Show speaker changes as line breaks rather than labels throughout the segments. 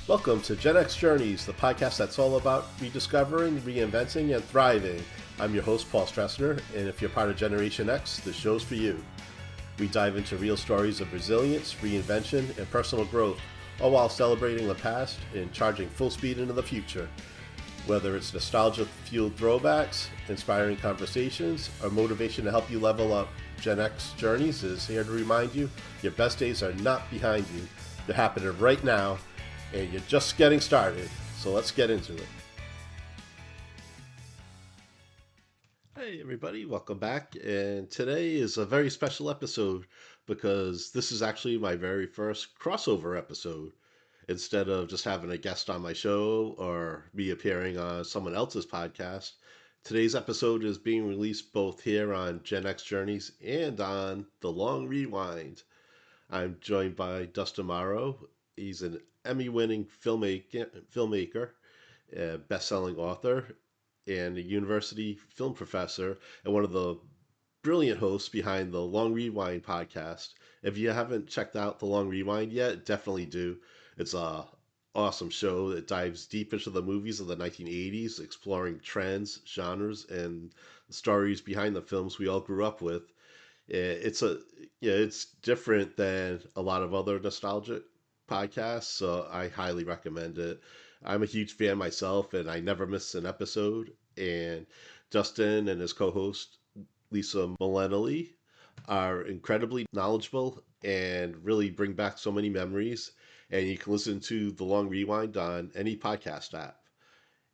Welcome to GenX Journeys, the podcast that's all about rediscovering, reinventing, and thriving. I'm your host, Paul Stressner, and if you're part of Generation X, the show's for you. We dive into real stories of resilience, reinvention, and personal growth, all while celebrating the past and charging full speed into the future. Whether it's nostalgia-fueled throwbacks, inspiring conversations, or motivation to help you level up, GenX Journeys is here to remind you your best days are not behind you. They're happening right now, and you're just getting started. So let's get into it. Hey everybody, welcome back. And today is a very special episode because this is actually my very first crossover episode. Instead of just having a guest on my show or me appearing on someone else's podcast, today's episode is being released both here on GenX Journeys and on The Long Rewind. I'm joined by Dustin. He's an Emmy-winning filmmaker, a best-selling author, and a university film professor, and one of the brilliant hosts behind the Long Rewind podcast. If you haven't checked out the Long Rewind yet, definitely do. It's a awesome show that dives deep into the movies of the 1980s, exploring trends, genres, and the stories behind the films we all grew up with. It's different than a lot of other nostalgic podcasts, so I highly recommend it. I'm a huge fan myself, and I never miss an episode. And Justin and his co-host Lisa Millennially are incredibly knowledgeable and really bring back so many memories. And you can listen to The Long Rewind on any podcast app.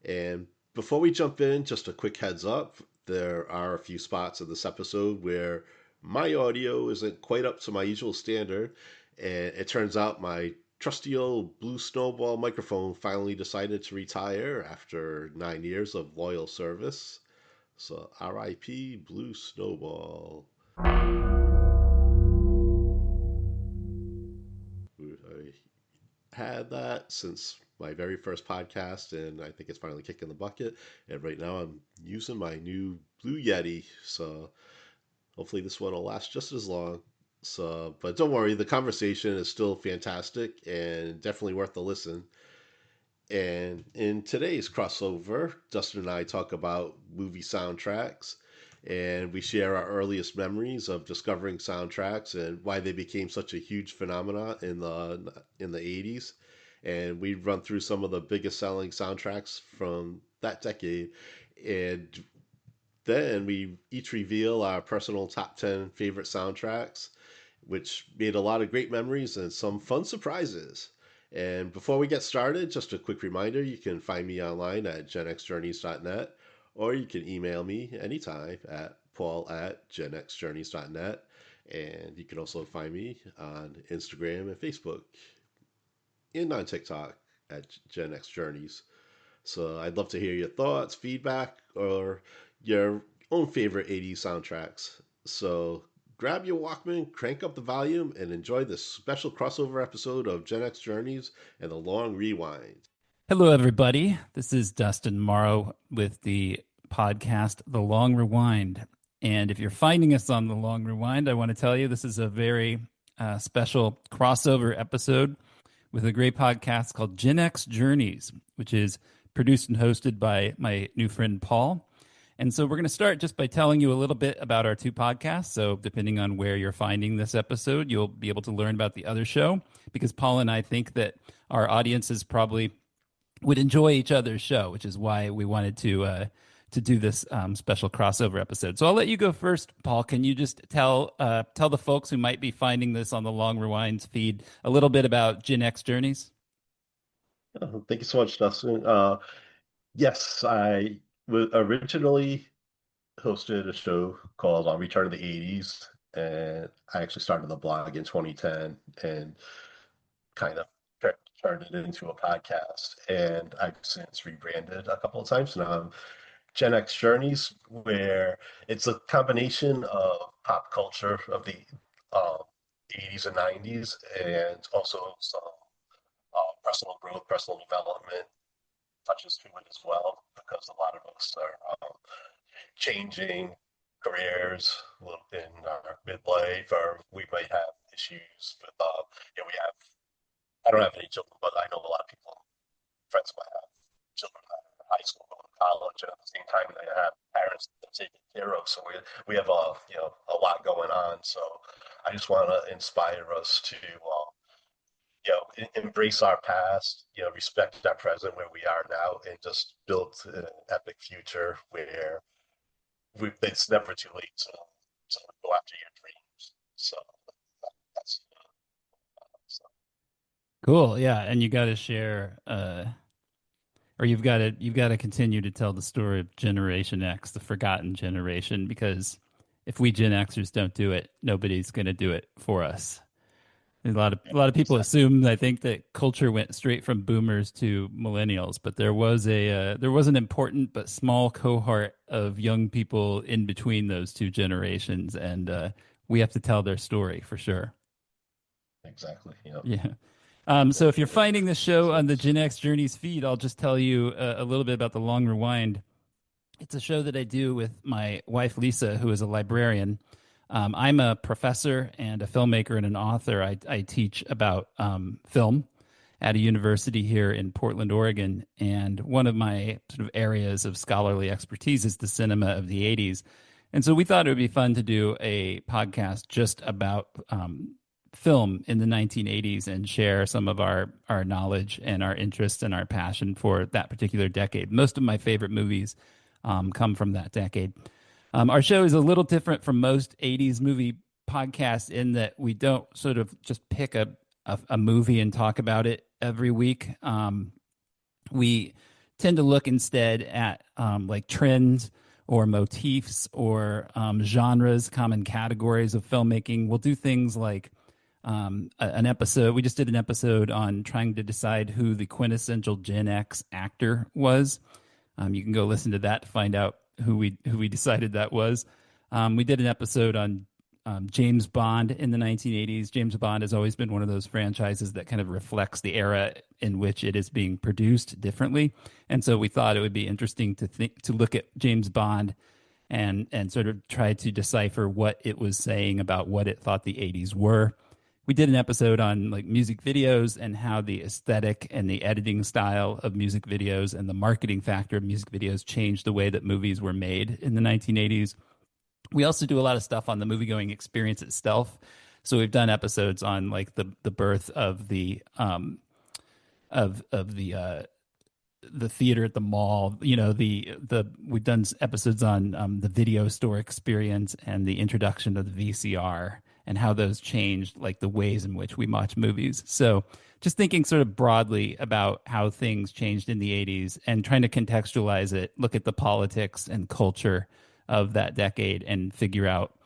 And before we jump in, just a quick heads up, there are a few spots in this episode where my audio isn't quite up to my usual standard. And it turns out my trusty old Blue Snowball microphone finally decided to retire after 9 years of loyal service. So RIP Blue Snowball. I had that since my very first podcast, and I think it's finally kicking the bucket. And right now I'm using my new Blue Yeti, so hopefully this one will last just as long. So, but don't worry, the conversation is still fantastic and definitely worth the listen. And in today's crossover, Dustin and I talk about movie soundtracks, and we share our earliest memories of discovering soundtracks and why they became such a huge phenomenon in the 80s. And we run through some of the biggest selling soundtracks from that decade. And then we each reveal our personal top 10 favorite soundtracks, which made a lot of great memories and some fun surprises. And before we get started, just a quick reminder, you can find me online at genxjourneys.net, or you can email me anytime at paul@genxjourneys.net. And you can also find me on Instagram and Facebook and on TikTok at GenX Journeys. So I'd love to hear your thoughts, feedback, or your own favorite 80s soundtracks. So grab your Walkman, crank up the volume, and enjoy this special crossover episode of Gen X Journeys and the Long Rewind.
Hello, everybody. This is Dustin Morrow with the podcast, The Long Rewind. And if you're finding us on The Long Rewind, I want to tell you this is a very special crossover episode with a great podcast called GenX Journeys, which is produced and hosted by my new friend Paul. And so we're going to start just by telling you a little bit about our two podcasts. So depending on where you're finding this episode, you'll be able to learn about the other show, because Paul and I think that our audiences probably would enjoy each other's show, which is why we wanted to do this special crossover episode. So I'll let you go first, Paul. Can you just tell the folks who might be finding this on the Long Rewinds feed a little bit about GenX Journeys?
Thank you so much, Dustin. Yes, I originally hosted a show called Return to the 80s, and I actually started the blog in 2010 and kind of turned it into a podcast. And I've since rebranded a couple of times. Now I'm Gen X Journeys, where it's a combination of pop culture of the um, 80s and 90s, and also some personal growth, personal development touches to it as well, because a lot of us are changing careers in our midlife, or we might have issues with, we have, I don't have any children, but I know a lot of people friends might have children that are in high school going to college, and at the same time they have parents that they're taking care of. So we have a lot going on. So I just want to inspire us to embrace our past, respect our present where we are now, and just build an epic future where it's never too late to go after your dreams. So that's so,
Cool. Yeah, and you got to share or you've got to continue to tell the story of Generation X, the forgotten generation, because if we Gen Xers don't do it, nobody's going to do it for us. A lot of people
exactly.
assume, I think, that culture went straight from boomers to millennials, but there was an important but small cohort of young people in between those two generations, and we have to tell their story for sure.
Exactly. Yep.
Yeah. So if you're
Definitely.
finding this show
So
on the Gen X Journeys feed, I'll just tell you a little bit about the Long Rewind. It's a show that I do with my wife, Lisa, who is a librarian. I'm a professor and a filmmaker and an author. I teach about film at a university here in Portland, Oregon. And one of my sort of areas of scholarly expertise is the cinema of the 80s. And so we thought it would be fun to do a podcast just about film in the 1980s and share some of our knowledge and our interest and our passion for that particular decade. Most of my favorite movies come from that decade. Our show is a little different from most 80s movie podcasts in that we don't sort of just pick a movie and talk about it every week. We tend to look instead at like trends or motifs or genres, common categories of filmmaking. We'll do things like an episode. We just did an episode on trying to decide who the quintessential Gen X actor was. You can go listen to that to find out who we decided that was. We did an episode on James Bond in the 1980s. James Bond has always been one of those franchises that kind of reflects the era in which it is being produced differently, and so we thought it would be interesting to look at James Bond and sort of try to decipher what it was saying about what it thought the 80s were. We did an episode on like music videos and how the aesthetic and the editing style of music videos and the marketing factor of music videos changed the way that movies were made in the 1980s. We also do a lot of stuff on the movie going experience itself. So we've done episodes on like the birth of the theater at the mall. The we've done episodes on the video store experience and the introduction of the VCR and how those changed like the ways in which we watch movies. So just thinking sort of broadly about how things changed in the 80s and trying to contextualize it, look at the politics and culture of that decade and figure out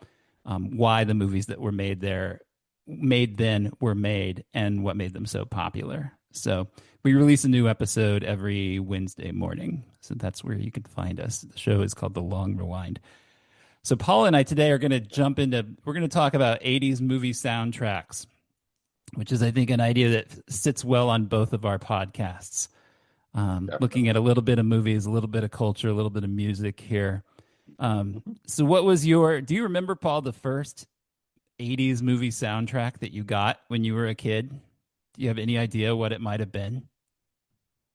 why the movies that were made then were made and what made them so popular. So we release a new episode every Wednesday morning. So that's where you can find us. The show is called The Long Rewind. So Paula and I today are going to we're going to talk about 80s movie soundtracks, which is, I think, an idea that sits well on both of our podcasts. Looking at
definitely.
a little bit of movies, a little bit of culture, a little bit of music here. So what was do you remember, Paul, the first 80s movie soundtrack that you got when you were a kid? Do you have any idea what it might have been?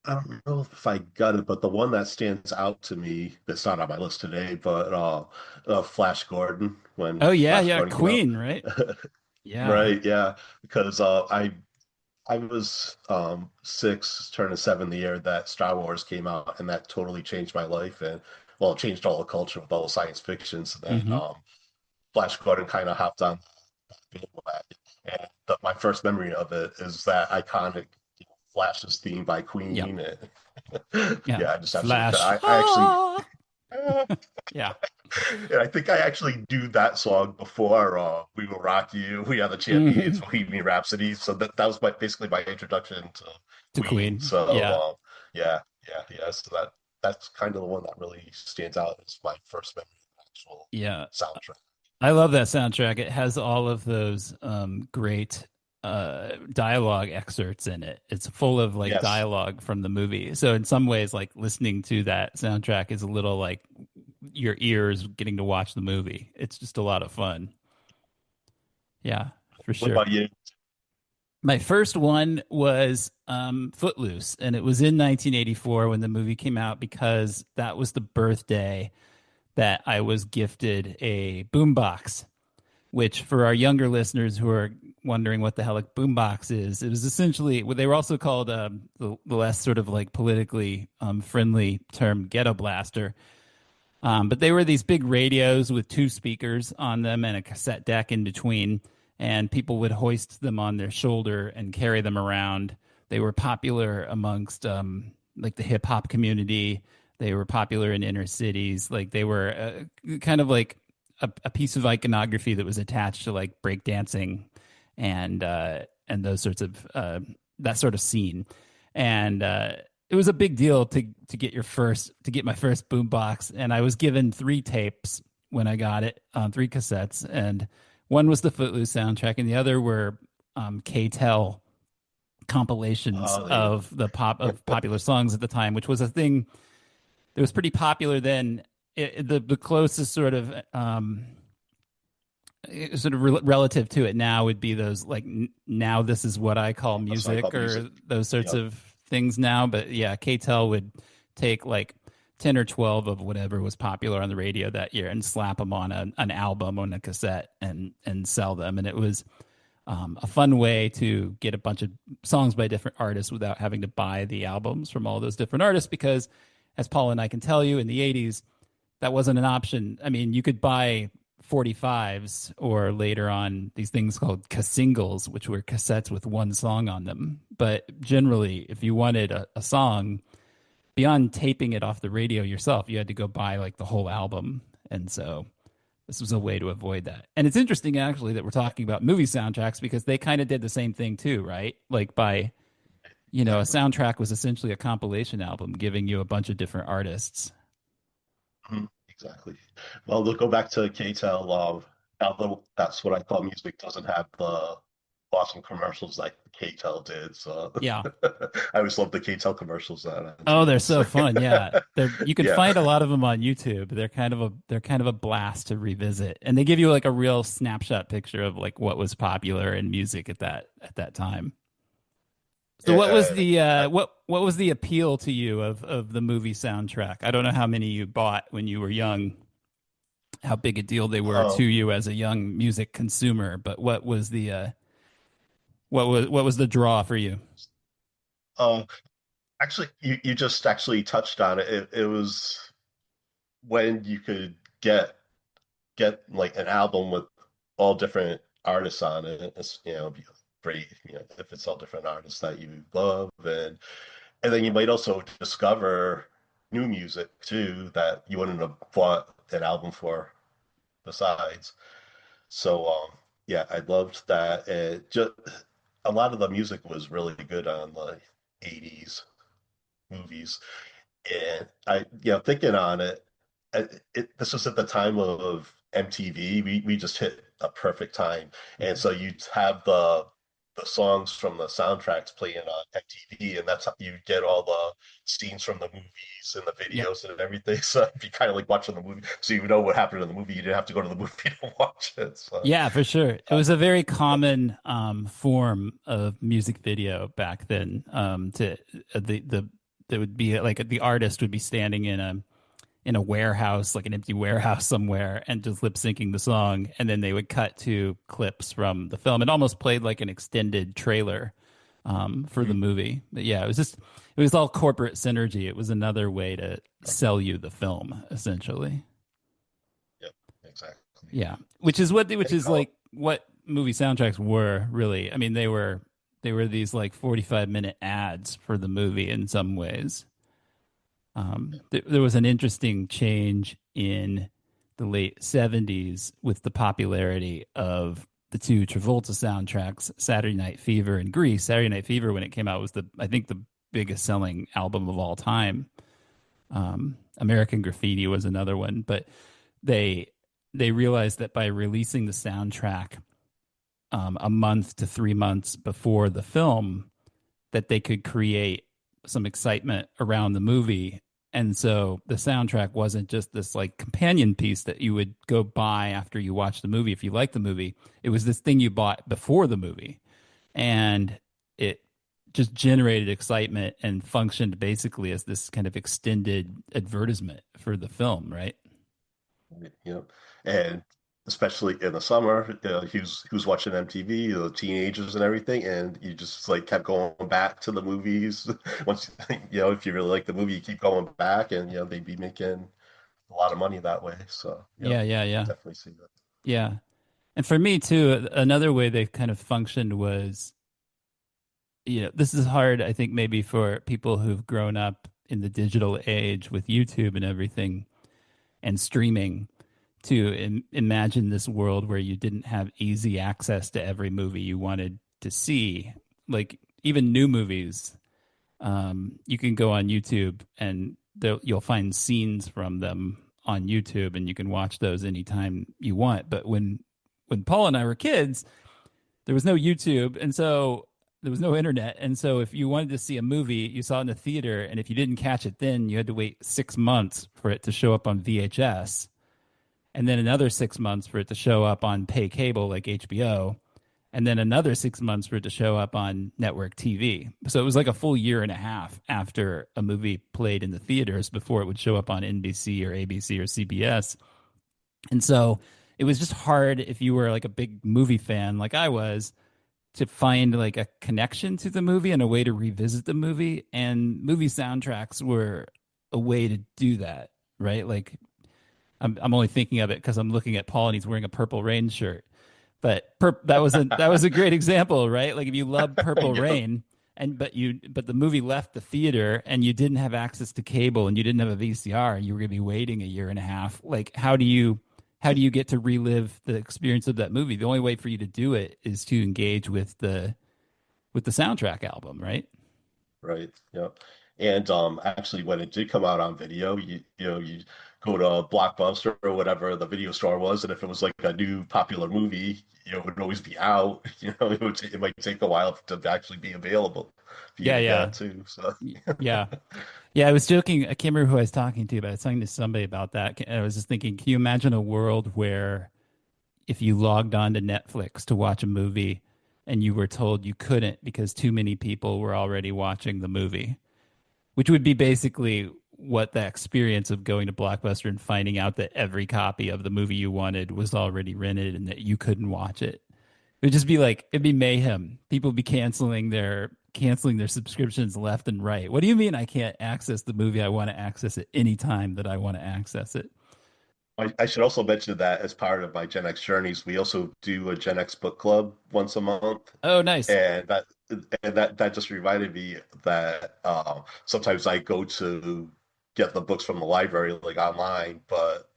I don't know if I got it, but the one that stands out to me, that's not on my list today, but Flash Gordon, when
Oh yeah,
Flash
yeah,
Gordon came out.
Queen, right? Yeah.
Right, yeah, because I was 6, turning 7 the year that Star Wars came out, and that totally changed my life, and well, it changed all the culture with all the science fiction. So then
Hmm.
Flash Gordon kind of hopped on the bandwagon, and my first memory of it is that iconic Flash's theme by
Yep.
Queen, and
Yeah.
yeah, I just absolutely,
Flash.
I actually,
Ah! Yeah.
and I think I actually do that song before "We Will Rock You," "We Are the Champions,"
Hmm.
"Bohemian Rhapsody." So that was basically my introduction to
To
Queen.
Queen.
So
Yeah.
yeah, yeah. So that's kind of the one that really stands out as my first memory of the actual
Yeah.
soundtrack.
I love that soundtrack. It has all of those great dialogue excerpts in it. It's full of like
Yes.
dialogue from the movie. So in some ways, like listening to that soundtrack is a little like your ears getting to watch the movie. It's just a lot of fun. Yeah, for
What
sure.
about you?
My first one was Footloose, and it was in 1984 when the movie came out because that was the birthday that I was gifted a boombox. Which, for our younger listeners who are wondering what the hell a boombox is, it was essentially well, they were also called the less sort of like politically friendly term ghetto blaster. But they were these big radios with two speakers on them and a cassette deck in between, and people would hoist them on their shoulder and carry them around. They were popular amongst like the hip hop community. They were popular in inner cities. Like they were kind of like a piece of iconography that was attached to like breakdancing and those sorts of that sort of scene. And it was a big deal to get my first boombox, and I was given three tapes when I got it, three cassettes, and one was the Footloose soundtrack, and the other were K-Tel compilations
Oh, yeah.
of popular songs at the time, which was a thing that was pretty popular then. The closest relative to it now would be those like now this is what I call
That's what I call
music
music.
or those sorts
Yep.
of things now. But yeah, KTEL would take like 10 or 12 of whatever was popular on the radio that year and slap them on an album on a cassette and sell them. And it was a fun way to get a bunch of songs by different artists without having to buy the albums from all those different artists because, as Paul and I can tell you, in the 80s, that wasn't an option. I mean, you could buy 45s or later on these things called singles, which were cassettes with one song on them. But generally, if you wanted a song, beyond taping it off the radio yourself, you had to go buy like the whole album. And so this was a way to avoid that. And it's interesting actually that we're talking about movie soundtracks because they kind of did the same thing too, right? Like a
Exactly.
soundtrack was essentially a compilation album giving you a bunch of different artists.
Mhm. Exactly. Well, they'll go back to KTEL. Although that's what I call music, doesn't have the awesome commercials like KTEL did. So
Yeah.
I always love the KTEL commercials on
Oh, they're
TVs.
so fun. Yeah. You can
Yeah.
find a lot of them on YouTube. They're kind of a blast to revisit. And they give you like a real snapshot picture of like what was popular in music at that time. So what was
Yeah.
the what was the appeal to you of the movie soundtrack? I don't know how many you bought when you were young, how big a deal they were to
Um,
you as a young music consumer, but what was the draw for you?
uh, Actually, you just actually touched on it. It was when you could get like an album with all different artists on it. It's, be great, if it's all different artists that you love, and then you might also discover new music too that you wouldn't have bought an album for besides. So yeah, I loved that. And just a lot of the music was really good on the '80s movies. And thinking on it, this was at the time of MTV. We just hit a perfect time, and so you'd have the songs from the soundtracks playing on MTV, and that's how you get all the scenes from the movies and the
Yep.
videos and everything. So it'd be kind of like watching the movie, so you know what happened in the movie. You didn't have to go to the movie to watch it. So
Yeah, for sure. It
uh,
was a very common form of music video back then. To the there would be like the artist would be standing in a warehouse, like an empty warehouse somewhere, and just lip syncing the song, and then they would cut to clips from the film. It almost played like an extended trailer for the
mm,
movie. But yeah, it was all corporate synergy. It was another way to sell you the film, essentially.
yeah, exactly.
Yeah, which is
Oh,
like what movie soundtracks were really. I mean, they were these like 45-minute ads for the movie in some ways. There was an interesting change in the late 70s with the popularity of the two Travolta soundtracks, Saturday Night Fever and Grease. Saturday Night Fever, when it came out, was I think the biggest selling album of all time. American Graffiti was another one, but they they realized that by releasing the soundtrack a month to 3 months before the film, that they could create some excitement around the movie. And so the soundtrack wasn't just this like companion piece that you would go buy after you watch the movie if you like the movie. It was this thing you bought before the movie. and it just generated excitement and functioned basically as this kind of extended advertisement for the film, right?
you know, and especially in the summer, he was watching MTV, teenagers and everything, and you just like kept going back to the movies. Once if you really like the movie, you keep going back, and they'd be making a lot of money that way. So,
Yeah, yeah,
I
yeah.
definitely see that.
Yeah. And for me too, another way they kind of functioned was, this is hard, I think, maybe for people who've grown up in the digital age with YouTube and everything and streaming to imagine this world where you didn't have easy access to every movie you wanted to see. Like even new movies, you can go on YouTube and you'll find scenes from them on YouTube, and you can watch those anytime you want. But when Paul and I were kids, there was no YouTube, and so there was no internet. And so if you wanted to see a movie, you saw it in the theater, and if you didn't catch it then, you had to wait 6 months for it to show up on VHS, and then another 6 months for it to show up on pay cable like HBO, and then another 6 months for it to show up on network TV. So it was like a full year and a half after a movie played in the theaters before it would show up on NBC or ABC or CBS. And so it was just hard if you were like a big movie fan like I was to find like a connection to the movie and a way to revisit the movie. And movie soundtracks were a way to do that, right? Like I'm only thinking of it because I'm looking at Paul and he's wearing a Purple Rain shirt. But that was a great example, right? Like if you love Purple
Yep,
Rain but the movie left the theater and you didn't have access to cable and you didn't have a VCR, you were going to be waiting a year and a half. Like how do you get to relive the experience of that movie? The only way for you to do it is to engage with the soundtrack album, right?
right. Yep. And actually, when it did come out on video, you go to a Blockbuster or whatever the video store was, and if it was like a new popular movie, it would always be out. It might take a while to actually be available for you
Yeah,
to
yeah.
get too. So,
Yeah. Yeah, I was joking. I can't remember who I was talking to, but I was talking to somebody about that. I was just thinking, can you imagine a world where if you logged on to Netflix to watch a movie and you were told you couldn't because too many people were already watching the movie, which would be basically what the experience of going to Blockbuster and finding out that every copy of the movie you wanted was already rented and that you couldn't watch it. It would just be like it'd be mayhem. People would be canceling their subscriptions left and right. What do you mean I can't access the movie I want to access at any time that I want to access it?
I should also mention that as part of my GenX Journeys, we also do a Gen X book club once a month,
Oh, nice.
and that just reminded me that sometimes I go to get the books from the library like online, but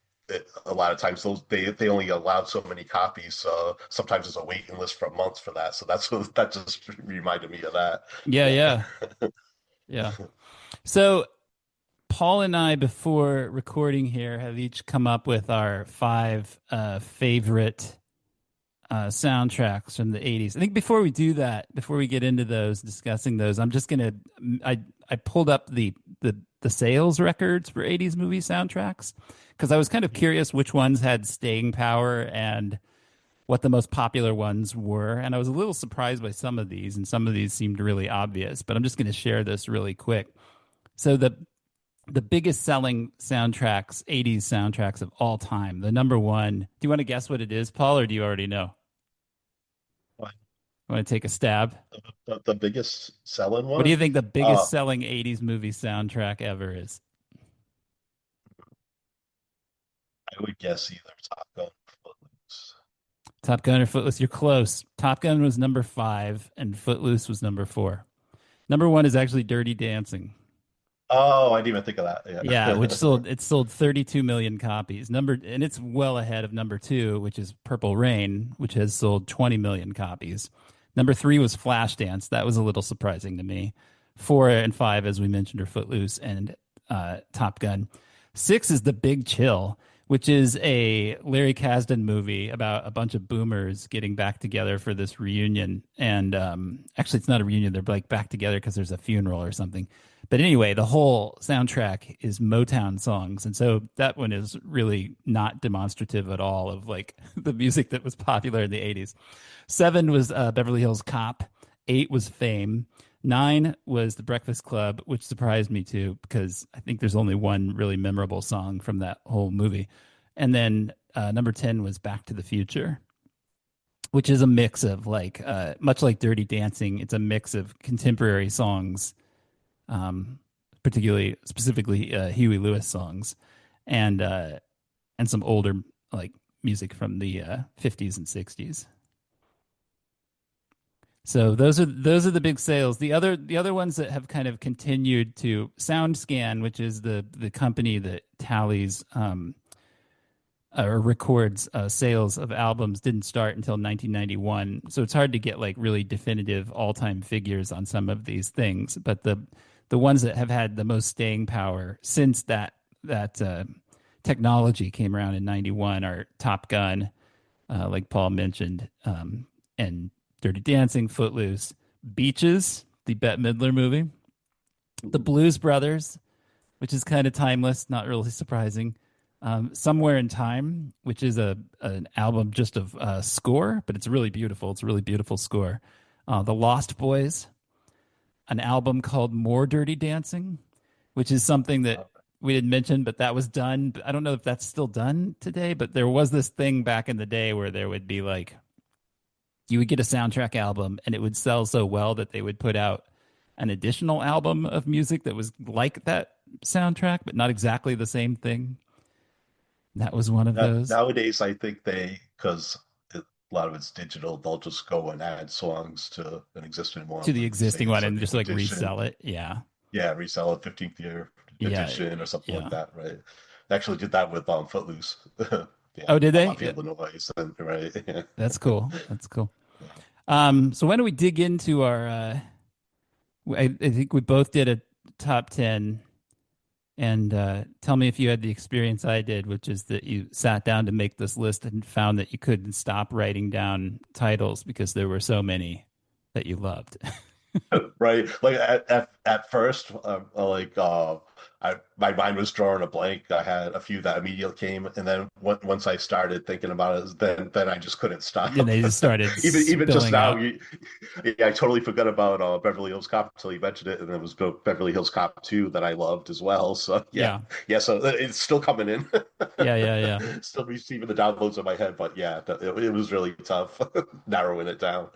a lot of times they only allowed so many copies, so sometimes there's a waiting list for months for that. So that just reminded me of that.
Yeah, yeah,
Yeah.
yeah. So Paul and I, before recording here, have each come up with our five favorite soundtracks from the 80s. I think before we do that, before we get into those, discussing those, I'm just gonna I pulled up the sales records for 80s movie soundtracks because I was kind of curious which ones had staying power and what the most popular ones were. And I was a little surprised by some of these, and some of these seemed really obvious, but I'm just going to share this really quick. So the biggest selling soundtracks, 80s soundtracks of all time, the number one. Do you want to guess what it is, Paul, or do you already know? Want to take a stab?
The biggest selling
What do you
one.
think the biggest
Uh,
selling 80s movie soundtrack ever is?
I would guess either Top Gun or Footloose.
Top Gun or Footloose? You're close. Top Gun was number five, and Footloose was number four. Number one is actually Dirty Dancing.
Oh, I didn't even think of that.
Yeah, which
Yeah.
sold 32 million copies. And it's well ahead of number two, which is Purple Rain, which has sold 20 million copies. Number three was Flashdance. That was a little surprising to me. Four and five, as we mentioned, are Footloose and Top Gun. Six is The Big Chill, which is a Larry Kasdan movie about a bunch of boomers getting back together for this reunion. And actually, it's not a reunion; they're like back together because there's a funeral or something. But anyway, the whole soundtrack is Motown songs, and so that one is really not demonstrative at all of like the music that was popular in the '80s. Seven was Beverly Hills Cop. 8 was Fame. 9 was The Breakfast Club, which surprised me too, because I think there's only one really memorable song from that whole movie. And then number 10 was Back to the Future, which is a mix of like, much like Dirty Dancing, it's a mix of contemporary songs, um, particularly, specifically Huey Lewis songs, and uh, and some older like music from the 50s and 60s. So those are the big sales. The other ones that have kind of continued to SoundScan, which is the company that tallies or records sales of albums, didn't start until 1991. So it's hard to get like really definitive all-time figures on some of these things. But the ones that have had the most staying power since that technology came around in 91 are Top Gun, like Paul mentioned, and Dirty Dancing, Footloose, Beaches, the Bette Midler movie, The Blues Brothers, which is kind of timeless, not really surprising. Somewhere in Time, which is an album just of score, but it's really beautiful. It's a really beautiful score. The Lost Boys, an album called More Dirty Dancing, which is something that we didn't mention, but that was done. I don't know if that's still done today, but there was this thing back in the day where there would be like, you would get a soundtrack album and it would sell so well that they would put out an additional album of music that was like that soundtrack, but not exactly the same thing. That was one of those
Nowadays, I think because a lot of it's digital, they'll just go and add songs to an existing
to
one,
the
like say
existing one
it's a
and just
new
like
edition.
resell it. Yeah.
Yeah, resell a 15th year
Yeah.
edition or something like
Yeah.
that, right? They actually did that with Footloose. Yeah,
Oh, did they?
Bobby
Yeah,
Illinois, and, right? Yeah.
that's cool. That's cool. So when do we dig into our I think we both did a top 10, and tell me if you had the experience I did, which is that you sat down to make this list and found that you couldn't stop writing down titles because there were so many that you loved.
Right. Like at first, my mind was drawing a blank. I had a few that immediately came, and then once I started thinking about it, then I just couldn't
And
stop.
they just started
Even just
spilling
now,
out.
yeah, I totally forgot about Beverly Hills Cop until you mentioned it, and it was Beverly Hills Cop 2 that I loved as well. So yeah,
Yeah.
yeah. So it's still coming in,
Yeah, yeah, yeah.
still receiving the downloads in my head. But yeah, it was really tough narrowing it down.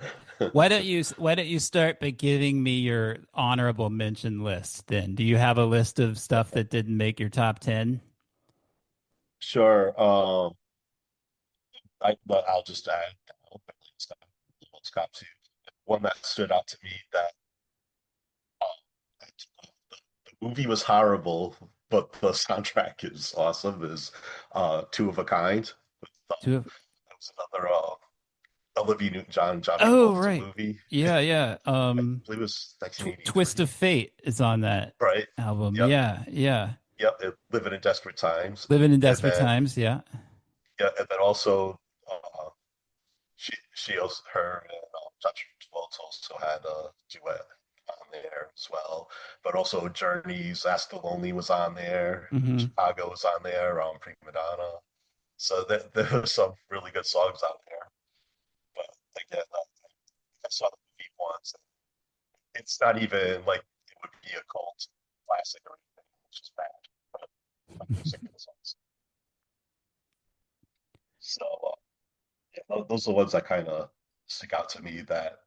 Why don't you start by giving me your honorable mention list then? Do you have a list of stuff that didn't make your top 10?
Sure. I'll just add Scott too. One that stood out to me that the movie was horrible, but the soundtrack is awesome. Is Two of a Kind.
Two of
That was another Olivia Newton-John, John
Oh,
Travolta
right.
movie.
Yeah, yeah.
I believe it was
Twist of
1983.
Fate is on that
Right.
album.
Yep.
Yeah, yeah.
Yep. Living in Desperate Times,
Living in
and
Desperate
then
Times. Yeah.
yeah, and then also she also her and John Travolta also had a duet on there as well. But also Journeys, Ask the Lonely was on there.
Hmm.
Chicago was on there. Prima Donna. So there were some really good songs out there. But again, I saw the movie once. It's not even like it would be a cult classic or anything. It's just bad. But I'm sick of the songs. So yeah, those are the ones that kind of stick out to me that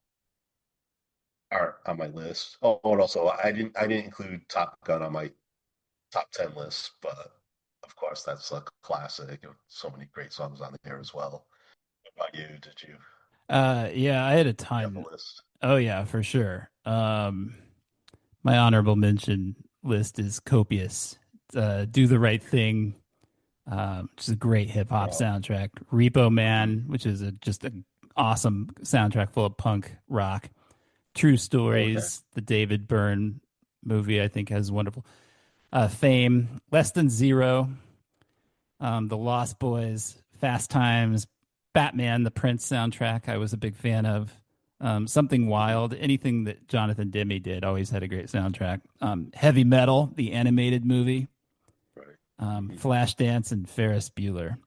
aren't on my list. Oh, and also I didn't include Top Gun on my top 10 list, but of course that's a classic. So many great songs on there as well. What about you? Did you
Yeah, I had a
have a
ton.
list?
Oh yeah, for sure. My honorable mention list is copious. Do the Right Thing, which is a great hip hop
Oh,
soundtrack. Repo
mhm.
Man, which is just an awesome soundtrack full of punk rock. True
Okay.
Stories, the David Byrne movie, I think has wonderful. Fame, Less Than Zero, The Lost Boys, Fast Times, Batman, the Prince soundtrack. I was a big fan of. Something
Mhm.
Wild, anything that Jonathan Demme did, always had a great soundtrack. Heavy Metal, the animated movie,
Right. Mhm.
Flashdance, and Ferris Bueller.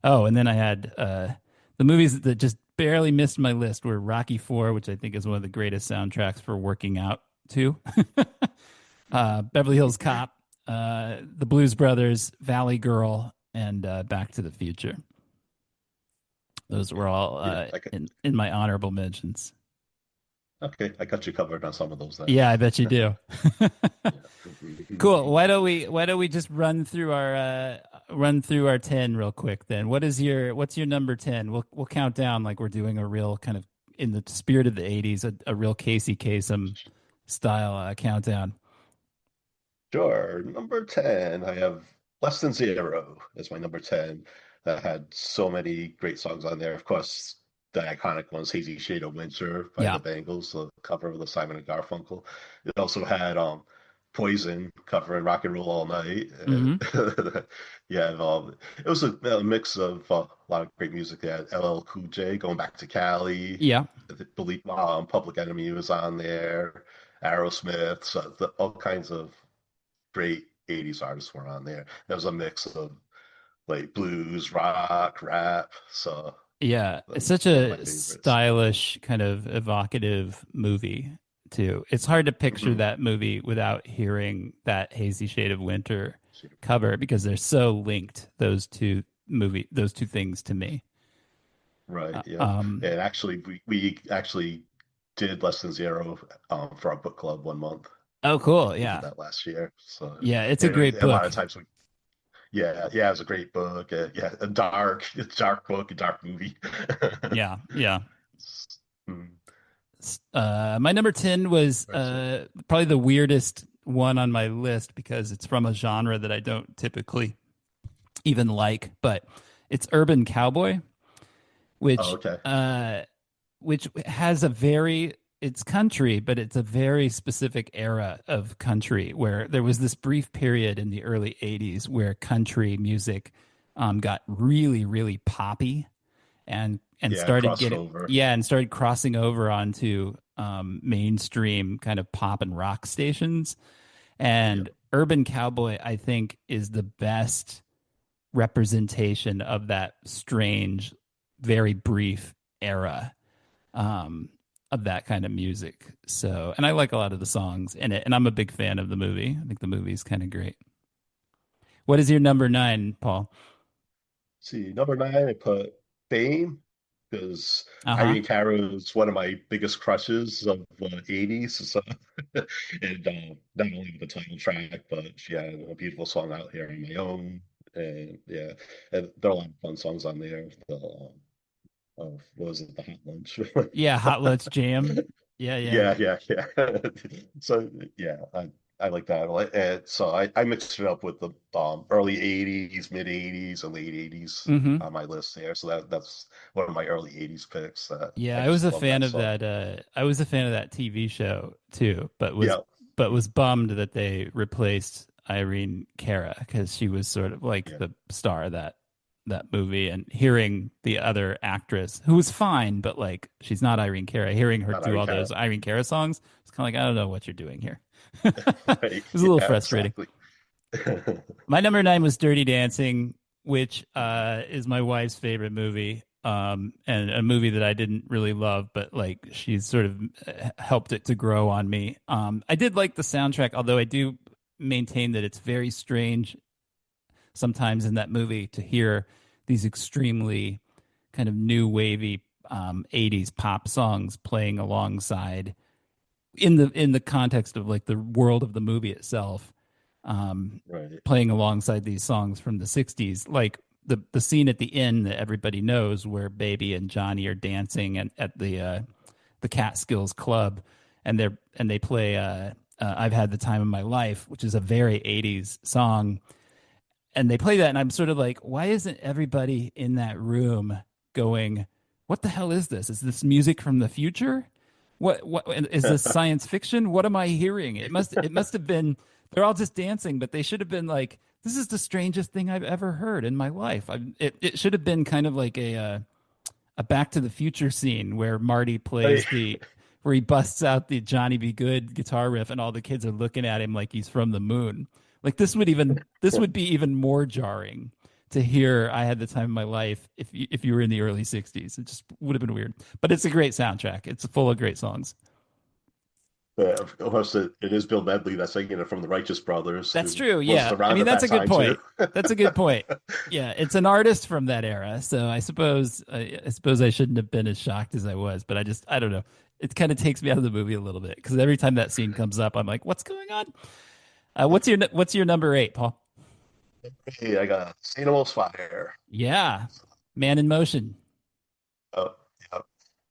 Oh, and then I had the movies that just barely missed my list were Rocky Four, which I think is one of the greatest soundtracks for working out too. Beverly Hills Cop, The Blues Brothers, Valley Girl, and Back to the Future. Those were
Okay.
all
Yeah, I could,
in my honorable mentions.
okay, I got you covered on some of those then.
Yeah, I bet you do. Cool.
Yeah.
Why don't we just run through our 10 real quick then? What's your number 10? We'll count down like we're doing a real kind of in the spirit of the 80s, a real Casey Kasem style countdown.
Sure. Number 10, I have Less Than Zero as my number 10. That had so many great songs on there. Of course, the iconic one's Hazy Shade of Winter by
Yeah.
the Bangles, the cover of the Simon and Garfunkel. It also had Poison covering Rock and Roll All Night.
Hmm.
Yeah, it was a mix of a lot of great music. They had LL Cool J going back to Cali.
Yeah.
I believe Public Enemy was on there. Aerosmith, so all kinds of great 80s artists were on there. There was a mix of like blues, rock, rap. So
Yeah,
that
it's
was
such
one of my
a
favorites.
stylish, kind of evocative movie, too. It's hard to picture
Mhm.
that movie without hearing that Hazy Shade of Winter cover because they're so linked, those two things to me.
Right,
Uh,
yep.
um,
And actually, we actually did Less Than Zero for our book club one month.
oh, cool.
We did
Yeah.
that last year. So
Yeah, it's a
yeah,
great
a lot
book.
of times yeah, it was a great book. Yeah, a dark book, a dark movie.
Yeah. Yeah.
Mm,
My number 10 was
right, so,
probably the weirdest one on my list because it's from a genre that I don't typically even like, but it's Urban Cowboy,
oh,
which
okay.
uh which has a very it's country, but it's a very specific era of country where there was this brief period in the early 80s where country music got really, really poppy and
Yeah,
started
crossed
getting
over.
yeah and started crossing over onto mainstream kind of pop and rock stations.
Yeah,
And Urban Cowboy, I think, is the best representation of that strange, very brief era um, of that kind of music. So, and I like a lot of the songs in it, and I'm a big fan of the movie. I think the movie's kind of great. What is your number nine, Paul?
see, number nine, I put Fame because
Uh huh.
Irene Cara is one of my biggest crushes of the 80s. So, and not only with the title track, but she had a beautiful song out here on my own. And yeah, and there are a lot of fun songs on there. What was it, The Hot Lunch?
Yeah, Hot Let's Jam. Yeah, yeah,
Yeah. So yeah, I like that. And so I mixed it up with the early 80s, mid 80s, and late 80s
hmm
on my list there. So that's one of my early 80s picks that
yeah.
I
I was
just
a
love
fan
that
of
song.
that. I was a fan of that TV show too,
Yeah.
but was bummed that they replaced Irene Cara because she was sort of like
Yeah.
the star of that movie. And hearing the other actress who was fine, but like she's not Irene Cara, hearing her
Not
do
Irene
all
Cara.
those Irene Cara songs, it's kind of like I don't know what you're doing here. It
Right.
was a little
Yeah,
frustrating.
exactly.
My number nine was Dirty Dancing, which is my wife's favorite movie, and a movie that I didn't really love, but like she's sort of helped it to grow on me. I did like the soundtrack, although I do maintain that it's very strange sometimes in that movie to hear these extremely kind of new wavy 80s pop songs playing alongside in the context of like the world of the movie itself, um,
Right.
playing alongside these songs from the 60s, like the scene at the inn that everybody knows where Baby and Johnny are dancing and at the Catskills Club, and they play I've Had the Time of My Life, which is a very 80s song, and they play that, and I'm sort of like, why isn't everybody in that room going, what the hell is this? Is this music from the future? What is this science fiction? What am I hearing? It must have been they're all just dancing, but they should have been like, this is the strangest thing I've ever heard in my life. It should have been kind of like a Back to the Future scene where Marty
Right.
plays the where he busts out the Johnny Be Good guitar riff and all the kids are looking at him like he's from the moon. Like this would be even more jarring to hear I Had the Time of My Life if you were in the early 60s. It just would have been weird. But it's a great soundtrack. It's full of great songs.
Of course, it is Bill Medley that's singing it from the Righteous Brothers,
That's
who
true.
was
Yeah. I
around
mean,
at
that's
that
a good
time too.
point. That's a good point. Yeah, it's an artist from that era, so I suppose I shouldn't have been as shocked as I was, but I don't know. It kind of takes me out of the movie a little bit because every time that scene comes up, I'm like, "What's going on?" What's your number eight, Paul?
Hey, I got Cinemal's Fire.
Yeah, Man in Motion.
Oh, yeah.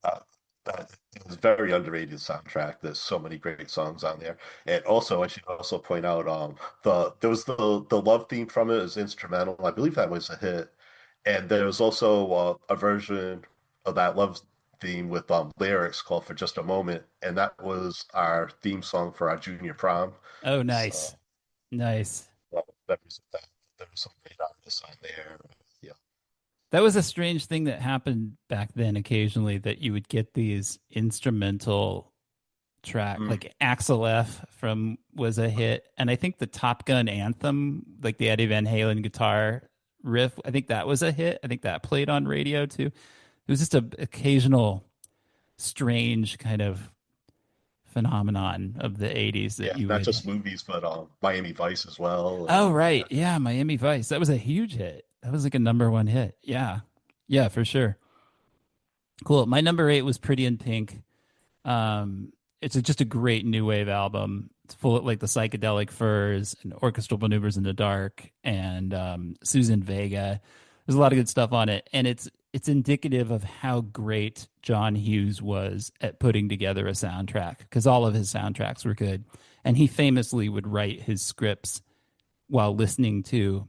Uh, that it was a very underrated soundtrack. There's so many great songs on there. And also, I should also point out, there was the love theme from it is instrumental. I believe that was a hit. And there was also a version of that love theme with lyrics called "For Just a Moment," and that was our theme song for our junior prom.
Oh, nice,
So
nice.
that there was some great artists on there. Yeah.
That was a strange thing that happened back then. Occasionally, that you would get these instrumental track
Mm,
like Axel F from was a hit, and I think the Top Gun anthem, like the Eddie Van Halen guitar riff, I think that was a hit. I think that played on radio too. It was just a occasional strange kind of phenomenon of the 80s that
yeah,
you
not
would.
just movies, but Miami Vice as well.
Oh,
And yeah.
right. Yeah, Miami Vice. That was a huge hit. That was like a number one hit. Yeah. Yeah, for sure. Cool. My number eight was Pretty in Pink. It's just a great new wave album. It's full of like the psychedelic furs and orchestral maneuvers in the dark and Susan Vega. There's a lot of good stuff on it, and it's indicative of how great John Hughes was at putting together a soundtrack because all of his soundtracks were good, and he famously would write his scripts while listening to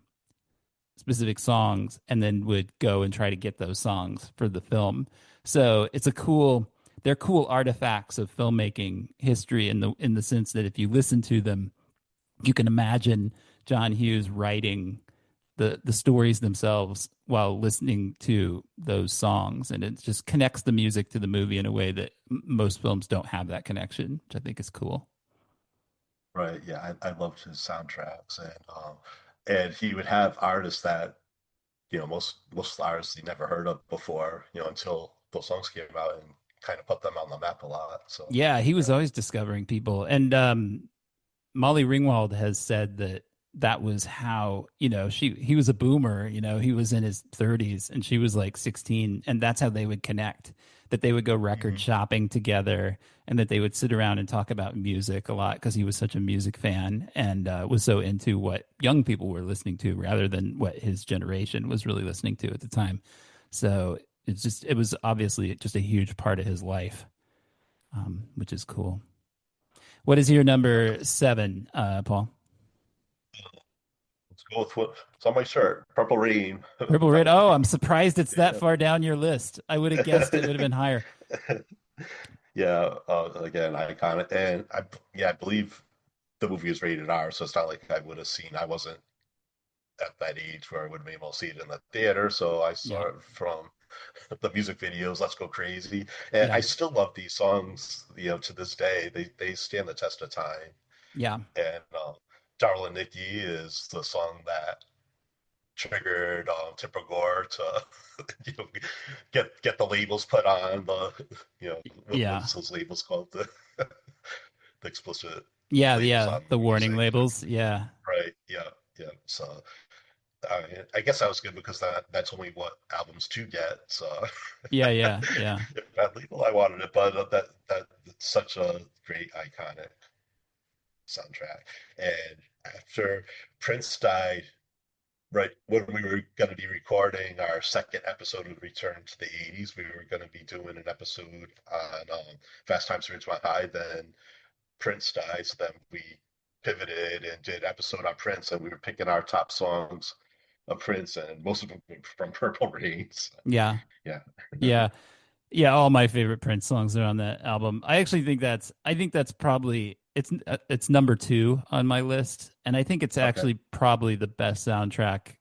specific songs and then would go and try to get those songs for the film. So they're cool artifacts of filmmaking history in the sense that if you listen to them, you can imagine John Hughes writing the stories themselves while listening to those songs, and it just connects the music to the movie in a way that most films don't have that connection, which I think is cool.
Right. Yeah, I loved his soundtracks, and he would have artists that most artists he never heard of before, until those songs came out and kind of put them on the map a lot. So
Yeah, he was
yeah.
always discovering people, and Molly Ringwald has said that that was how, he was a boomer, he was in his 30s and she was like 16, and that's how they would connect, that they would go record
Mhm.
shopping together and that they would sit around and talk about music a lot because he was such a music fan and was so into what young people were listening to rather than what his generation was really listening to at the time. So it was obviously just a huge part of his life, which is cool. What is your
Yeah.
number seven, Paul?
Let's go with what's on my shirt. Purple Rain
Purple
by
Rain.
the
Oh, I'm
Beatles.
surprised it's that
Yeah.
far down your list. I would have guessed it would have been higher.
Yeah, again, iconic, and yeah, I believe the movie is rated R, so it's not like I would have seen. I wasn't at that age where I would have been able to see it in the theater, so I
Yeah.
saw it from the music videos. Let's Go Crazy, and I
Yeah.
still love these songs. To this day, they stand the test of time.
Yeah.
And "Darling Nikki" is the song that triggered Tipper Gore to you know, get the labels put on the
Yeah.
what's those labels called, the explicit
Yeah.
labels
Yeah.
on
The warning
music.
labels. Yeah.
Right, yeah, yeah. So I guess that was good because that's only what albums to get. So
Yeah. Yeah. Yeah.
if that label, I wanted it, but that's such a great iconic soundtrack. And after Prince died, right when we were going to be recording our second episode of Return to the 80s, we were going to be doing an episode on Fast Times at Ridgemont High. Then Prince died, so then we pivoted and did episode on Prince, and we were picking our top songs of Prince, and most of them from Purple Rain. So,
Yeah.
yeah.
Yeah. Yeah. All my favorite Prince songs are on that album. I think that's probably, it's number two on my list. And I think it's
Okay.
actually probably the best soundtrack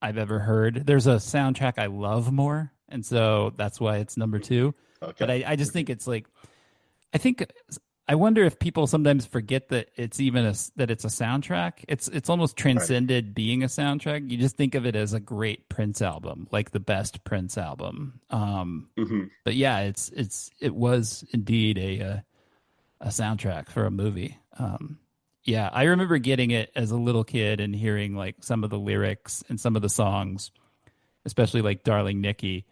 I've ever heard. There's a soundtrack I love more. And so that's why it's number two. But
Okay.
I just think it's like, I think I wonder if people sometimes forget that it's even that it's a soundtrack. It's almost
Right.
transcended being a soundtrack. You just think of it as a great Prince album, like the best Prince album.
Hmm.
But yeah, it was indeed a soundtrack for a movie. Yeah, I remember getting it as a little kid and hearing like some of the lyrics and some of the songs, especially like "Darling Nikki,"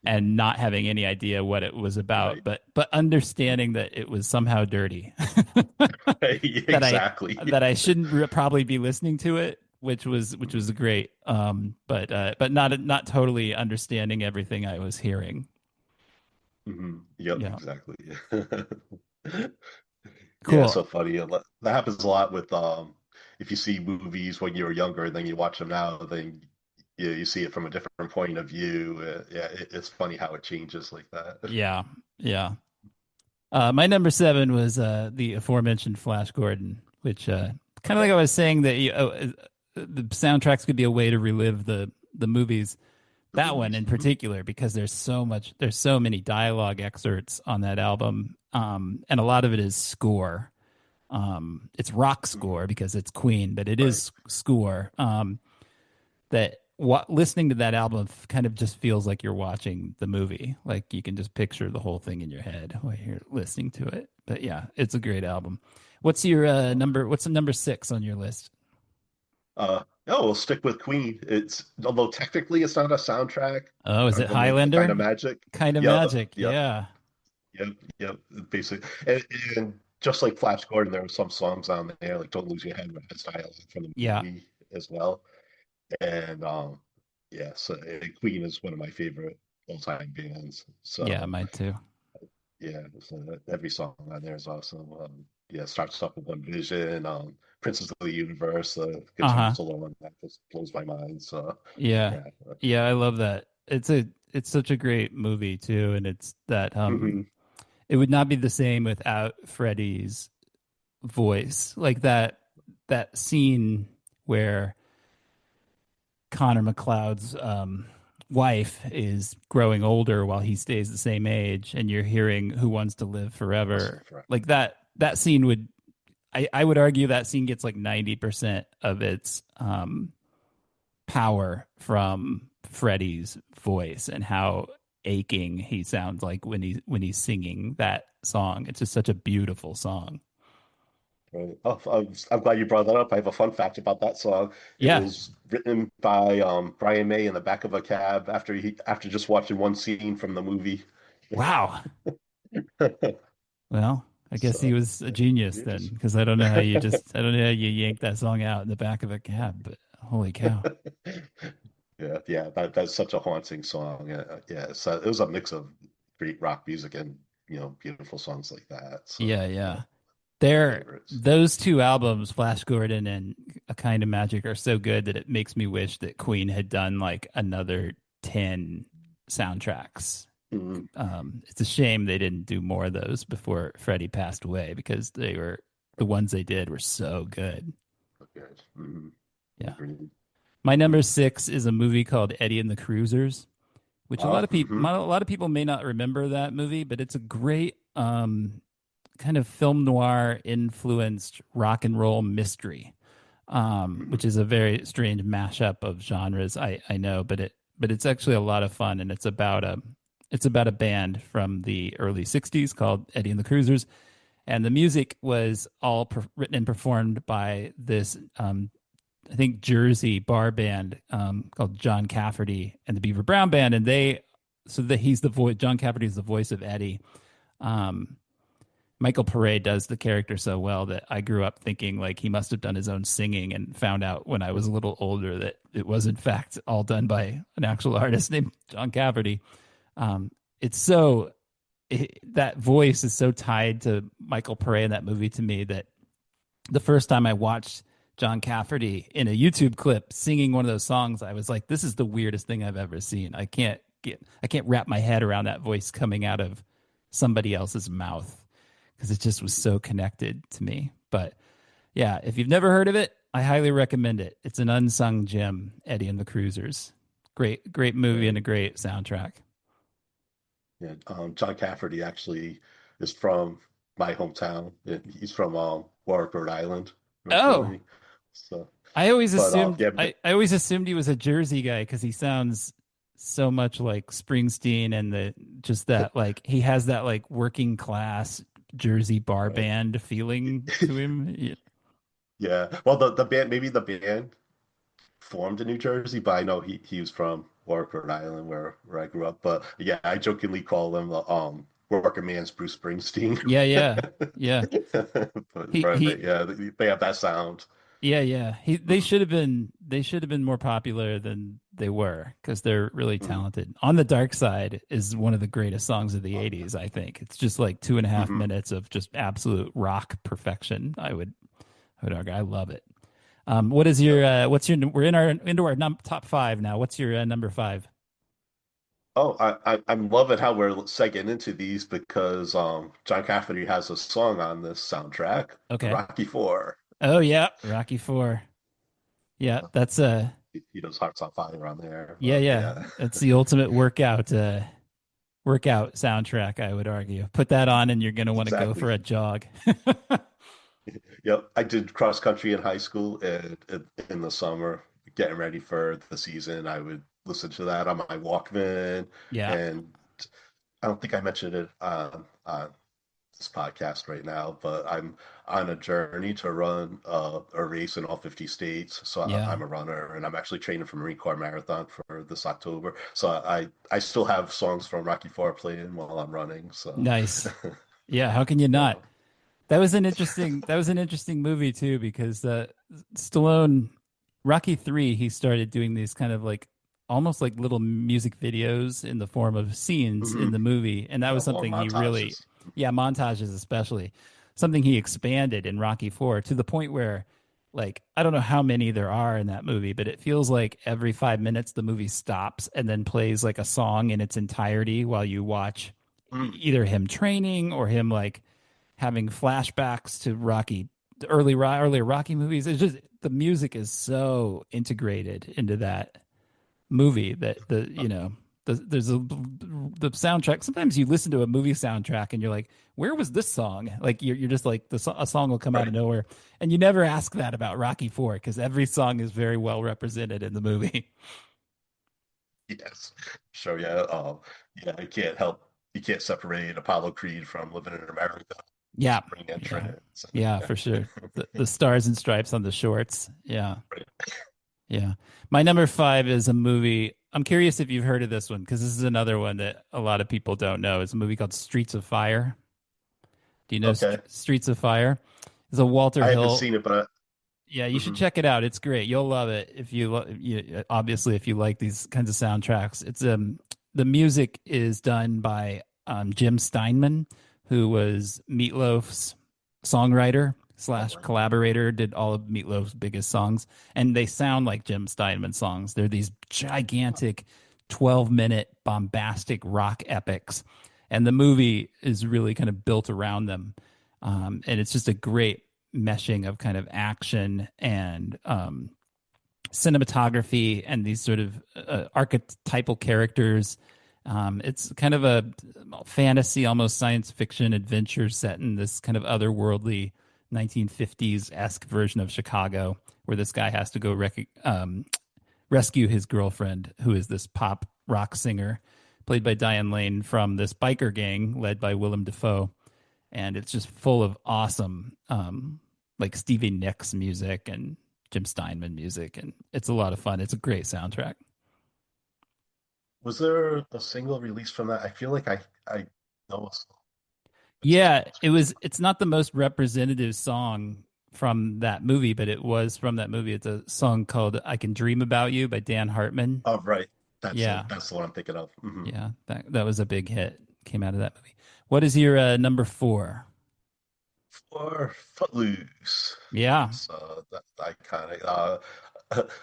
and not having any idea what it was about,
Right.
but understanding that it was somehow dirty, that I
Exactly.
that I shouldn't probably be listening to it, which was great. But not totally understanding everything I was hearing.
Hmm. Yep,
Yeah,
exactly. Yeah, it's
cool.
so funny. That happens a lot with if you see movies when you were younger and then you watch them now, then you see it from a different point of view. Yeah, it's funny how it changes like that.
Yeah, yeah. My number seven was the aforementioned Flash Gordon, which kind of like
Okay.
I was saying that the soundtracks could be a way to relive the movies.
The
That one
movies.
in
Hmm.
particular, because there's so many dialogue excerpts on that album, and a lot of it is score. It's rock
Hmm.
score because it's Queen, but it
Right.
is score. That what listening to that album kind of just feels like you're watching the movie. Like you can just picture the whole thing in your head while you're listening to it. But yeah, it's a great album. What's your number? What's the number six on your list?
No, we'll stick with Queen. It's although technically it's not a soundtrack,
Oh, is it
kind of kind
Highlander?
of magic.
Kind of
Yep,
magic.
yep,
Yeah.
yep, yep. Basically, and just like Flash Gordon, there were some songs on there like "Don't Lose Your Head" with his dialogue from the
Yeah.
movie as well. And yeah, so Queen is one of my favorite all-time bands.
Yeah,
So
mine too.
yeah, so every song on there is awesome. Yeah, it starts off with One Vision, Princes of the Universe, the guitar
Uh-huh.
solo on that just blows my mind. So
Yeah.
yeah.
Yeah, I love that. It's such a great movie too, and it's that
Hmm.
it would not be the same without Freddie's voice. Like that scene where Connor McLeod's wife is growing older while he stays the same age, and you're hearing "Who Wants to Live
Must
Forever."
live forever.
Like that scene would I would argue that scene gets like 90% of its power from Freddie's voice and how aching he sounds like when he's singing that song. It's just such a beautiful song.
Right. Oh, I'm glad you brought that up. I have a fun fact about that song. It
Yeah.
was written by Brian May in the back of a cab after just watching one scene from the movie.
Wow. Well, I guess he
So
was a genius
yeah,
then,
just
because I don't know how you yank that song out in the back of a cab, but holy cow.
yeah, yeah, that's such a haunting song. Yeah, so it was a mix of great rock music and beautiful songs like that.
Yeah,
So yeah,
yeah.
my
They're
favorites.
those two albums, Flash Gordon and A Kind of Magic, are so good that it makes me wish that Queen had done like another 10 soundtracks.
Mhm.
It's a shame they didn't do more of those before Freddie passed away because the ones they did were so good.
Okay. Hmm.
Yeah.
Agreed.
My
Mhm.
number six is a movie called Eddie and the Cruisers, which
Hmm.
a lot of people may not remember that movie, but it's a great kind of film noir influenced rock and roll mystery, which
Hmm.
is a very strange mashup of genres. I know, but it's actually a lot of fun, and it's about a band from the early '60s called Eddie and the Cruisers, and the music was all written and performed by this I think Jersey bar band called John Cafferty and the Beaver Brown Band, and he's the voice. John Cafferty is the voice of Eddie. Um, Michael Pare does the character so well that I grew up thinking like he must have done his own singing, and found out when I was a little older that it was in fact all done by an actual artist named John Cafferty. Um, it's so that voice is so tied to Michael Pare in that movie to me that the first time I watched John Cafferty in a YouTube clip singing one of those songs, I was like, this is the weirdest thing I've ever seen. I can't wrap my head around that voice coming out of somebody else's mouth because it just was so connected to me. But yeah, if you've never heard of it, I highly recommend it. It's an unsung gem, Eddie and the Cruisers. Great movie and a
Right.
great soundtrack.
Yeah. John Cafferty actually is from. my hometown. He's from Warwick, Rhode Island,
Oh,
originally. So,
I always
but
assumed
yeah,
I always assumed he was a Jersey guy because he sounds so much like Springsteen and the just that like he has that like working class Jersey bar
right.
band feeling to him. Yeah.
Yeah. Well, the band, maybe the band formed in New Jersey, but I know he was from Warwick, Rhode Island, where I grew up. But yeah, I jokingly call him working man's Bruce Springsteen.
Yeah, yeah. Yeah.
But
He
right,
he
yeah, they have that sound.
yeah, yeah.
Mhm,
They should have been more popular than they were because they're really
mhm.
talented. On the Dark Side is one of the greatest songs of the 80s, I think. It's just like 2.5 minutes of just absolute rock perfection. I would argue. I love it. What is your
Yep.
we're in our into our top five now. What's your number five?
Oh, I'm loving how we're segueing into these because John Cafferty has a song on this soundtrack, the
Okay.
Rocky Four.
Oh yeah, Rocky Four. Yeah, that's
He does Hearts on Fire on there,
yeah,
but
yeah.
yeah,
That's the ultimate workout soundtrack, I would argue. Put that on and you're gonna want to go
exactly.
for a jog.
Yep, I did cross country in high school, and in the summer, getting ready for the season, I would listen to that on my Walkman.
Yeah.
And I don't think I mentioned it on this podcast right now, but I'm on a journey to run a race in all 50 states. So
Yeah.
I'm a runner, and I'm actually training for Marine Corps Marathon for this October. So I still have songs from Rocky Four playing while I'm running. So
Nice. Yeah, how can you not?
yeah.
That was an interesting movie too because Stallone Rocky 3 he started doing these kind of like almost like little music videos in the form of scenes in
Hmm.
the movie and that
Yeah,
was
long
something he really
montages.
yeah, montages especially something he expanded in Rocky 4 to the point where like I don't know how many there are in that movie, but it feels like every 5 minutes the movie stops and then plays like a song in its entirety while you watch
Mm.
either him training or him like having flashbacks to Rocky, the earlier Rocky movies. It's just the music is so integrated into that movie that there's the soundtrack. Sometimes you listen to a movie soundtrack and you're like, where was this song? Like you're just like a song will come out of
Right.
nowhere, and you never ask that about Rocky Four because every song is very well represented in the movie.
Yes. So yeah, yeah, you can't separate Apollo Creed from Living in America.
Yeah,
Spring
yeah,
entrance.
yeah,
Yeah.
for sure. The stars and stripes on the shorts. Yeah.
Right.
Yeah. My number five is a movie. I'm curious if you've heard of this one because this is another one that a lot of people don't know. It's a movie called Streets of Fire. Do you know
Okay.
Streets of Fire? It's a Walter
I haven't
Hill.
seen it, but
Yeah, you should
mhm.
check it out. It's great. You'll love it if obviously if you like these kinds of soundtracks. It's the music is done by Jim Steinman, who was Meatloaf's songwriter
All
slash
right.
collaborator, did all of Meatloaf's biggest songs, and they sound like Jim Steinman songs. They're these gigantic 12-minute bombastic rock epics, and the movie is really kind of built around them. And it's just a great meshing of kind of action and cinematography and these sort of archetypal characters. It's kind of a fantasy, almost science fiction adventure set in this kind of otherworldly 1950s esque version of Chicago, where this guy has to go rescue his girlfriend, who is this pop rock singer, played by Diane Lane from this biker gang led by Willem Dafoe, and it's just full of awesome like Stevie Nicks music and Jim Steinman music, and it's a lot of fun. It's a great soundtrack.
Was there a single release from that? I feel like I know a song that's
Yeah,
called
it
Streets of
was. It's not the most representative song from that movie, but it was from that movie. It's a song called "I Can Dream About You" by Dan Hartman.
Fire. Oh, right.
Yeah,
That's the one I'm thinking of. Hmm.
yeah, that was a big hit. Came out of that movie. What is your number four?
For Footloose.
Yeah,
So that iconic.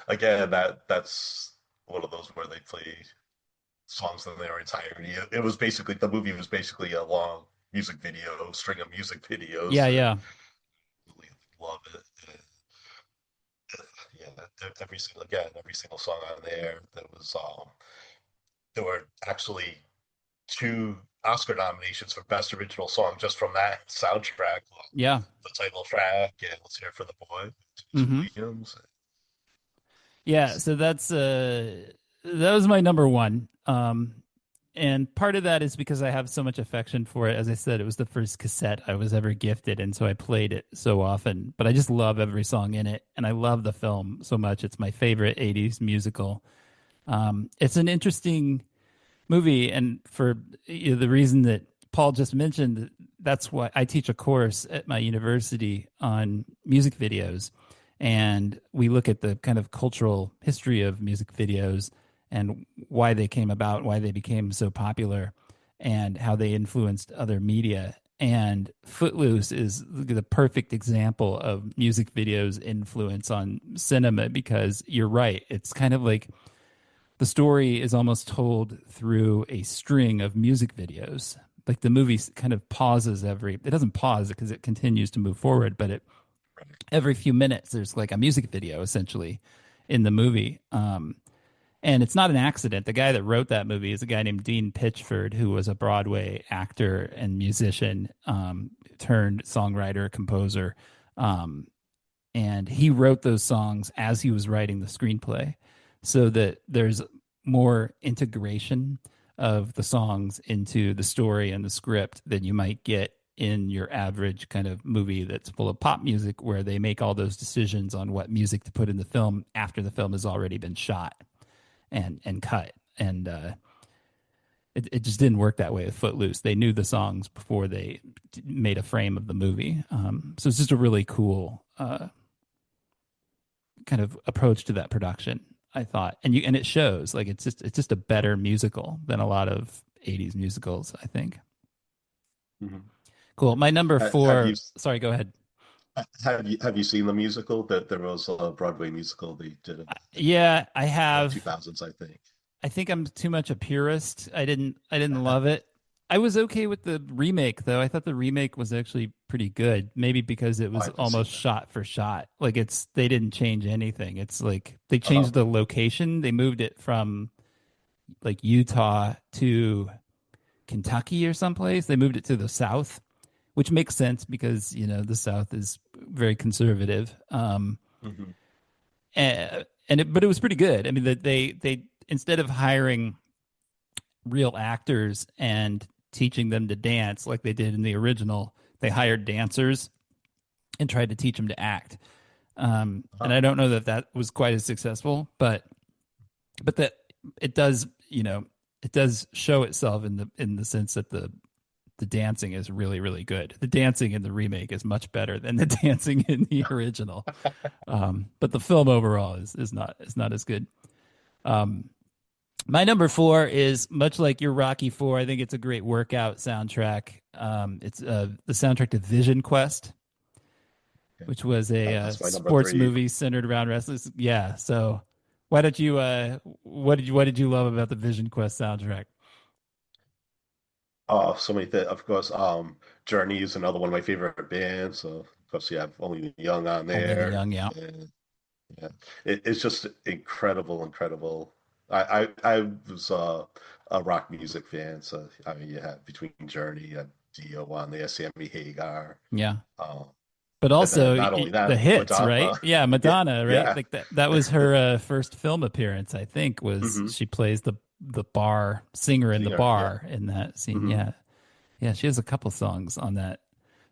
Again, that's one of those where they play songs in their entirety. It was basically the movie was basically a long music video, string of music videos,
yeah,
and
yeah,
really love it. And, yeah, every single song on there. There were actually two. Oscar nominations for Best Original Song just from that soundtrack.
Yeah.
The title track and Let's Hear It for the Boy, Tennessee
Hmm.
Williams.
Yeah, so that was my number one. And part of that is because I have so much affection for it. As I said, it was the first cassette I was ever gifted, and so I played it so often. But I just love every song in it, and I love the film so much. It's my favorite '80s musical. It's an interesting movie, and for the reason that Paul just mentioned, that's why I teach a course at my university on music videos, and we look at the kind of cultural history of music videos and why they came about, why they became so popular, and how they influenced other media. And Footloose is the perfect example of music videos' influence on cinema because you're right. It's kind of like the story is almost told through a string of music videos. Like the movie kind of pauses it doesn't pause because it continues to move forward, but every few minutes there's like a music video essentially in the movie. And it's not an accident. The guy that wrote that movie is a guy named Dean Pitchford, who was a Broadway actor and musician, turned songwriter, composer. Um, and he wrote those songs as he was writing the screenplay so that there's more integration of the songs into the story and the script than you might get in your average kind of movie that's full of pop music where they make all those decisions on what music to put in the film after the film has already been shot and cut. And it just didn't work that way with Footloose. They knew the songs before they made a frame of the movie. So it's just a really cool kind of approach to that production, I thought. And it shows. Like it's just a better musical than a lot of 80s musicals, I think.
Mm-hmm.
Cool. My number
Have you
four, sorry, go ahead.
have you seen the musical? That there was a Broadway musical they did in the
Yeah, I
early
have.
2000s, I think.
I think I'm too much a purist. I didn't love it. I was okay with the remake though. I thought the remake was actually pretty good. Maybe because it
I
was
haven't seen
almost shot for shot. Like they didn't change anything. It's like they
that.
changed the location. They moved it from like Utah to Kentucky or someplace. They moved it to the South, which makes sense because the South is very conservative.
Hmm.
But it was pretty good. I mean, that they instead of hiring real actors and teaching them to dance like they did in the original, they hired dancers and tried to teach them to act. And I don't know that that was quite as successful, but that it does, it does show itself in the sense that the dancing is really really good. The dancing in the remake is much better than the dancing in the original. But the film overall is not as good. Um, my number four is much like your Rocky Four. I think it's a great workout soundtrack. It's the soundtrack to Vision Quest,
Okay.
which was a
That's my number
sports
three.
movie centered around wrestling. Yeah. So, why don't you? What did you love about the Vision Quest soundtrack?
Oh, so many things. Of course, Journey is another one of my favorite bands. So, of course, you have Only the Young on
Only the
there.
Young. Yeah.
And yeah, it's just incredible, incredible. I was a rock music fan, so I mean, you had between Journey and Dio on there, Sammy Hagar,
Yeah.
um,
But
and then
also
not only
the
that,
hits, right?
Madonna.
Yeah,
Yeah,
Madonna, right?
yeah.
Like that was her first film appearance, I think, was
Hmm.
she plays the bar singer in the
Singer, yeah.
bar in that scene.
Hmm.
Yeah. Yeah, she has a couple songs on that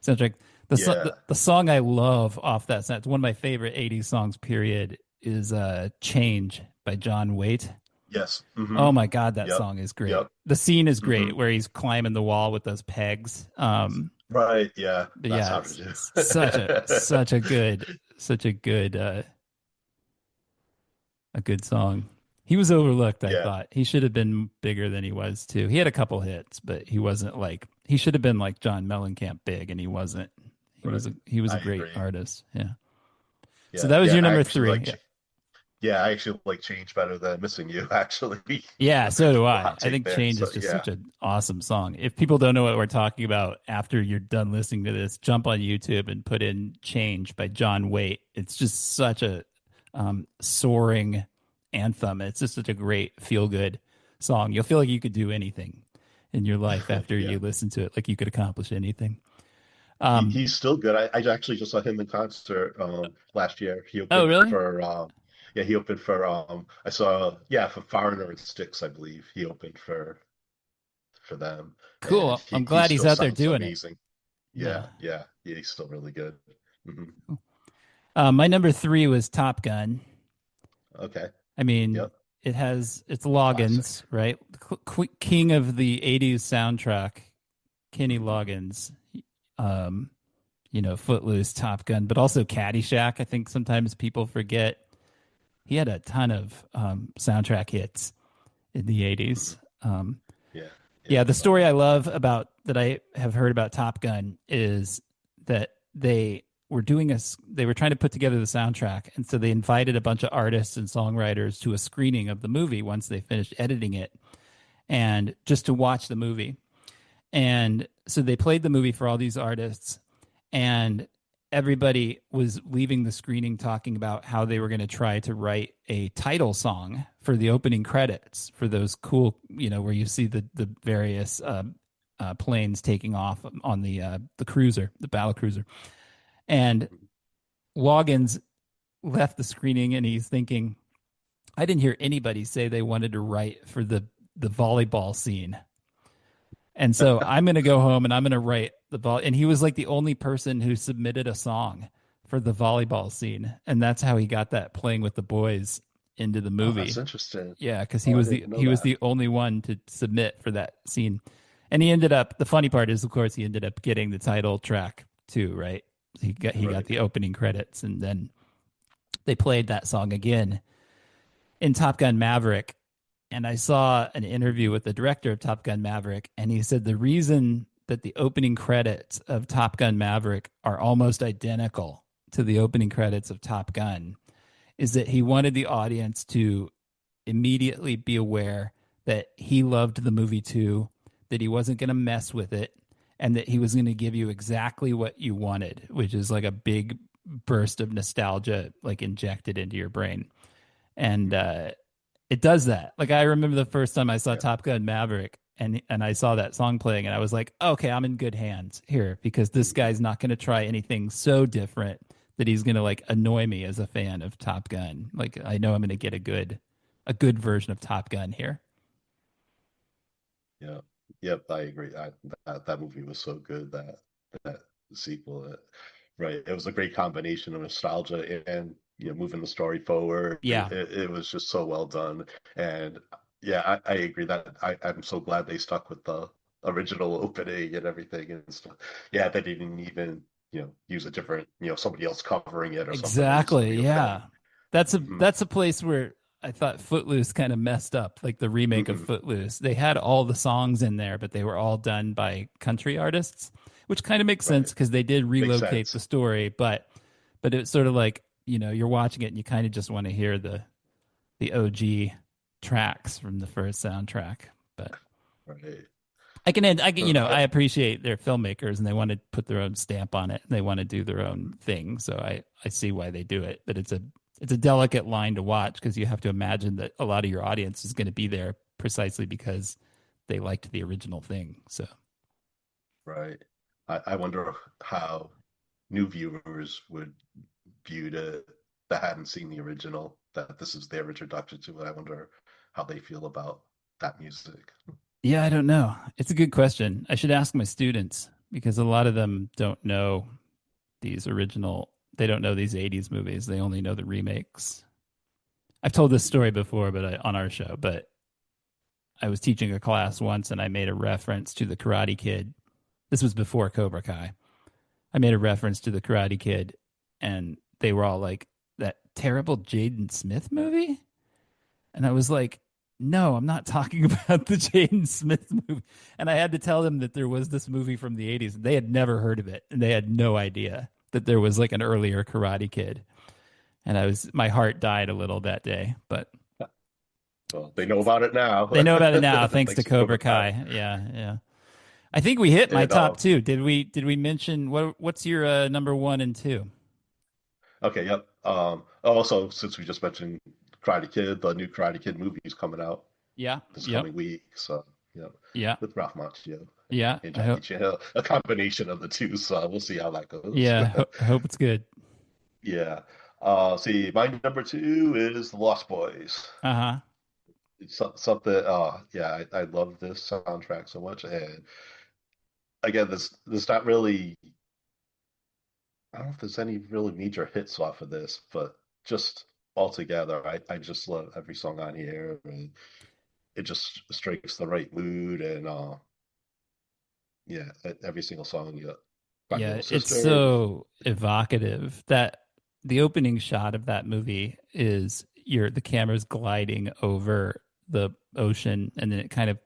soundtrack.
Yeah.
The song I love off that sound, it's one of my favorite 80s songs period is Change by John Waite.
Yes.
Oh my God, that
Yep.
song is great.
Yep.
The scene is
Hmm.
great where he's climbing the wall with those pegs.
Right. Yeah.
But
That's
yeah,
how to
it's such a
do.
such a good song. He was overlooked, I
Yeah.
thought. He should have been bigger than he was too. He had a couple hits, but he wasn't like he should have been like John Mellencamp big and he wasn't.
Right.
He was a
I
great
agree.
artist. Yeah. So
Yeah.
that was
Yeah.
your
And I
number
actually
3.
like.
Yeah.
Yeah, I actually like Change better than Missing You, actually.
Yeah, so do I.
Hot
I
take
think
there.
Change
So
is just
yeah.
such an awesome song. If people don't know what we're talking about after you're done listening to this, jump on YouTube and put in Change by John Waite. It's just such a soaring anthem. It's just such a great feel good song. You'll feel like you could do anything in your life after
Yeah.
you listen to it, like you could accomplish anything. Um,
He's still good. I actually just saw him in concert last year. He
oh,
opened
really?
for yeah, he opened for I saw yeah, for Foreigner and Styx, I believe. He opened for them and
Cool. I'm
he
glad he's
still
out there
sounds
doing it.
amazing.
Yeah.
Yeah, he's still really good. Hmm.
My number three was Top Gun.
Okay.
I mean,
Yep.
it's
Classic.
Loggins, right? King of the 80s soundtrack, Kenny
Hmm.
Loggins. Um, Footloose, Top Gun, but also Caddyshack. I think sometimes people forget he had a ton of soundtrack hits in the
Hmm.
80s.
Yeah.
Yeah,
Yep.
the story I love about that I have heard about Top Gun is that they were trying to put together the soundtrack, and so they invited a bunch of artists and songwriters to a screening of the movie once they finished editing it, and just to watch the movie. And so they played the movie for all these artists, and everybody was leaving the screening talking about how they were going to try to write a title song for the opening credits for those cool, where you see the various planes taking off on the cruiser, the battle cruiser. And Loggins left the screening and he's thinking, I didn't hear anybody say they wanted to write for the volleyball scene. And so I'm going to go home and I'm going to write the ball. And he was like the only person who submitted a song for the volleyball scene. And that's how he got that playing with the boys into the
Oh, that's
movie.
interesting.
Yeah, because he
Oh, I
was the
didn't know
he was
that.
the only one to submit for that scene. And he ended up the funny part is of course he ended up getting the title track too, right? He got
Right.
the opening credits and then they played that song again in Top Gun Maverick, and I saw an interview with the director of Top Gun Maverick, and he said the reason that the opening credits of Top Gun Maverick are almost identical to the opening credits of Top Gun is that he wanted the audience to immediately be aware that he loved the movie too, that he wasn't going to mess with it, and that he was going to give you exactly what you wanted, which is like a big burst of nostalgia, like injected into your brain. And
Hmm.
it does that. Like I remember the first time I saw
Yeah.
Top Gun Maverick and I saw that song playing and I was like, okay, I'm in good hands here because this
Hmm.
guy's not going to try anything so different that he's going to like annoy me as a fan of Top Gun. Like I know I'm going to get a good version of Top Gun here.
Yeah. Yep, I agree. That movie was so good that sequel, right? It was a great combination of nostalgia and moving the story forward.
Yeah,
It was just so well done, and yeah, I agree that I'm so glad they stuck with the original opening and everything and stuff. Yeah, they didn't even use a different somebody else covering it or something. It was a
exactly.
real
Yeah.
thing.
That's a
Hmm.
that's a place where I thought Footloose kind of messed up, like the remake of
Hmm.
Footloose. They had all the songs in there, but they were all done by country artists, which kind of makes sense
Right,
because they did
makes
relocate the
sense.
story, but it's sort of like, you're watching it and you kind of just want to hear the OG tracks from the first soundtrack. But
Right.
I
I,
appreciate their filmmakers and they want to put their own stamp on it and they want to do their own thing. So I see why they do it, but it's a delicate line to watch because you have to imagine that a lot of your audience is going to be there precisely because they liked the original thing. So
right. I wonder how new viewers would view that hadn't seen the original, that this is their introduction to it. I wonder how they feel about that music.
yeah, I don't know. It's a good question. I should ask my students because a lot of them don't know these original. They don't know these '80s movies. They only know the remakes. I've told this story before, but on our show. But I was teaching a class once, and I made a reference to the Karate Kid. This was before Cobra Kai. I made a reference to the Karate Kid, and they were all like, "That terrible Jaden Smith movie," and I was like, "No, I'm not talking about the Jaden Smith movie." And I had to tell them that there was this movie from the '80s. They had never heard of it, and they had no idea that there was like an earlier Karate Kid. And my heart died a little that day, but
Well, they know about it now,
they know about it now thanks to
thanks to
Cobra
Cobra Kai.
Kai. Yeah, yeah. I think we hit my
And
top two. Did we mention what's your number one and two?
okay, yep. Also, since we just mentioned Karate Kid, the new Karate Kid movie is coming out
Yeah,
this
yep.
coming week. So Yep.
Yeah.
With Ralph Macchio
Yeah.
and
I
Jackie
hope.
Chan, a combination of the two. So we'll see how that goes.
Yeah. I hope it's good.
Yeah. See, my number two is The Lost Boys.
Uh-huh.
It's something. Yeah, I love this soundtrack so much. And again, this not really. I don't know if there's any really major hits off of this, but just altogether, I just love every song on here, and it just strikes the right mood. And yeah, every single song you got My
Yeah,
Little
it's
Sister.
so evocative that the opening shot of that movie is the camera's gliding over the ocean and then it kind of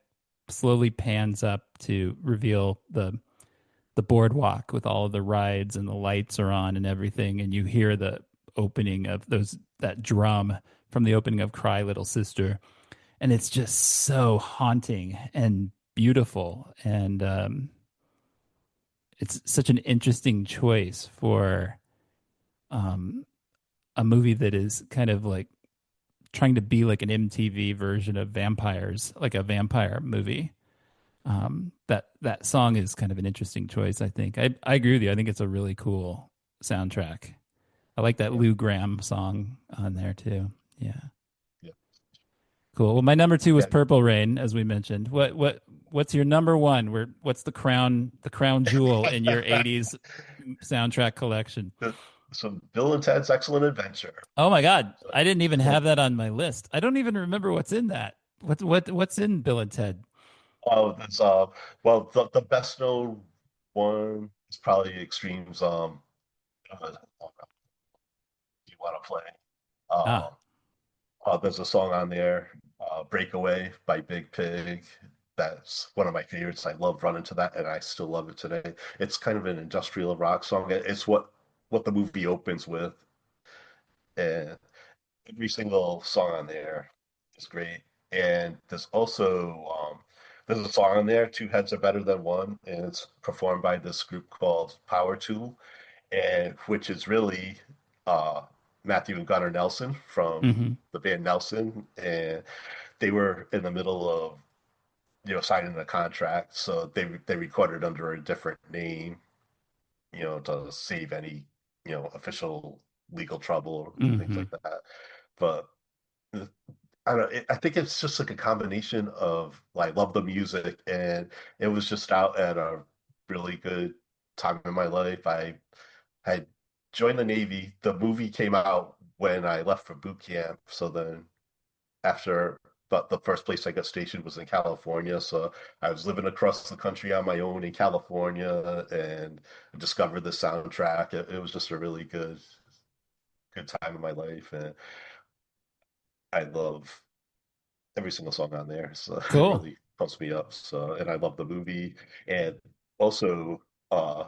slowly pans up to reveal the boardwalk with all of the rides and the lights are on and everything and you hear the opening of those that drum from the opening of Cry Little Sister and it's just so haunting and beautiful and it's such an interesting choice for um, a movie that is kind of like trying to be like an MTV version of vampires, like a vampire movie. That song is kind of an interesting choice. I think I agree with you. I think it's a really cool soundtrack. I like that
Yeah,
Lou Gramm song on there too. Yeah,
yeah,
cool. Well, my number two was
yeah.
Purple Rain, as we mentioned. What's your number one? What's the crown jewel in your '80s soundtrack collection?
The- so Bill and Ted's Excellent Adventure.
Oh my God.
So,
I didn't even have that on my list. I don't even remember what's in that. What's in Bill and Ted?
that's well, the best known one is probably Extreme's Do You Want to Play?
Ah,
Um, there's a song on there, Breakaway by Big Pig. That's one of my favorites. I love running to that, and I still love it today. It's kind of an industrial rock song. It's what the movie opens with, and every single song on there is great. And there's a song on there, Two Heads Are Better Than One, and it's performed by this group called Power Tool, and which is really uh, Matthew and Gunnar Nelson from
mm-hmm,
the band Nelson, and they were in the middle of signing a contract, so they recorded under a different name, to save any official legal trouble or things
mm-hmm.
like that. But I don't know. I think it's just like a combination of like love the music, and it was just out at a really good time in my life. I had joined the Navy. The movie came out when I left for boot camp. So then after the first place I got stationed was in California. So I was living across the country on my own in California and discovered the soundtrack. It was just a really good time in my life, and I love every single song on there. So it
Cool.
really pumps me up. So, and I love the movie. And also, uh,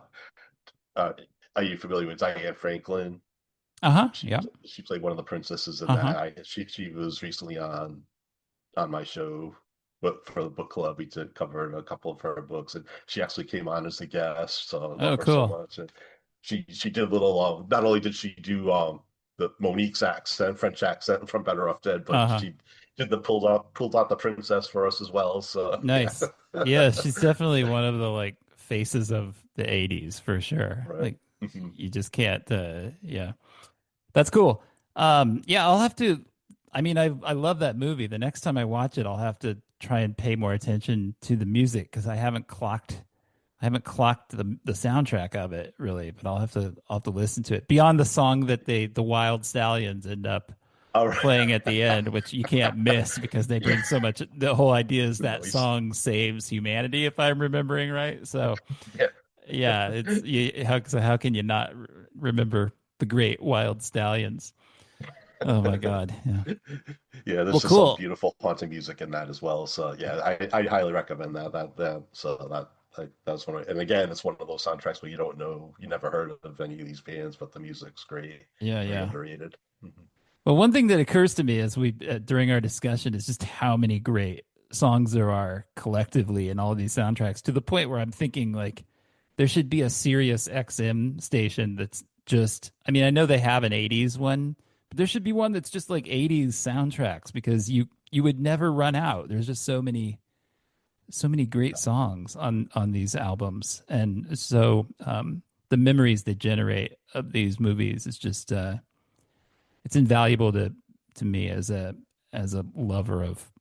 uh, are you familiar with Diane Franklin?
Uh-huh.
She
Yeah.
she played one of the princesses in
Uh-huh.
that. She was recently on my show, but for the book club, we did cover a couple of her books, and she actually came on as a guest. So I love
Oh,
her so
cool.
much. And she did little. Not only did she do the Monique's accent, French accent from Better Off Dead, but
Uh-huh.
she did the pulled out the princess for us as well. So yeah,
Nice. Yeah, she's definitely one of the like faces of the '80s for sure.
right.
Like
Hmm.
you just can't yeah. That's cool. Yeah, I'll have to I mean I love that movie. The next time I watch it, I'll have to try and pay more attention to the music because I haven't clocked the soundtrack of it really, but I'll have to listen to it. Beyond the song that the Wild Stallions end up
All right.
playing at the end, which you can't miss because they
Yeah,
bring so much. The whole idea is
the
that
noise.
song saves humanity, if I'm remembering right. So
Yeah.
yeah, how can you not remember the great Wild Stallions? Oh my God. Yeah.
Yeah,
Well,
there's just some
cool.
beautiful haunting music in that as well. So yeah, I highly recommend that. So that's one. And again, it's one of those soundtracks where you don't know, you never heard of any of these bands, but the music's great,
Yeah,
very
yeah.
underrated. Mhm.
Well, one thing that occurs to me as we during our discussion is just how many great songs there are collectively in all of these soundtracks to the point where I'm thinking like there should be a Sirius XM station that's just I mean, I know they have an '80s one, but there should be one that's just like '80s soundtracks because you would never run out. There's just so many so many great songs on these albums, and so the memories they generate of these movies is just it's invaluable to me as a lover of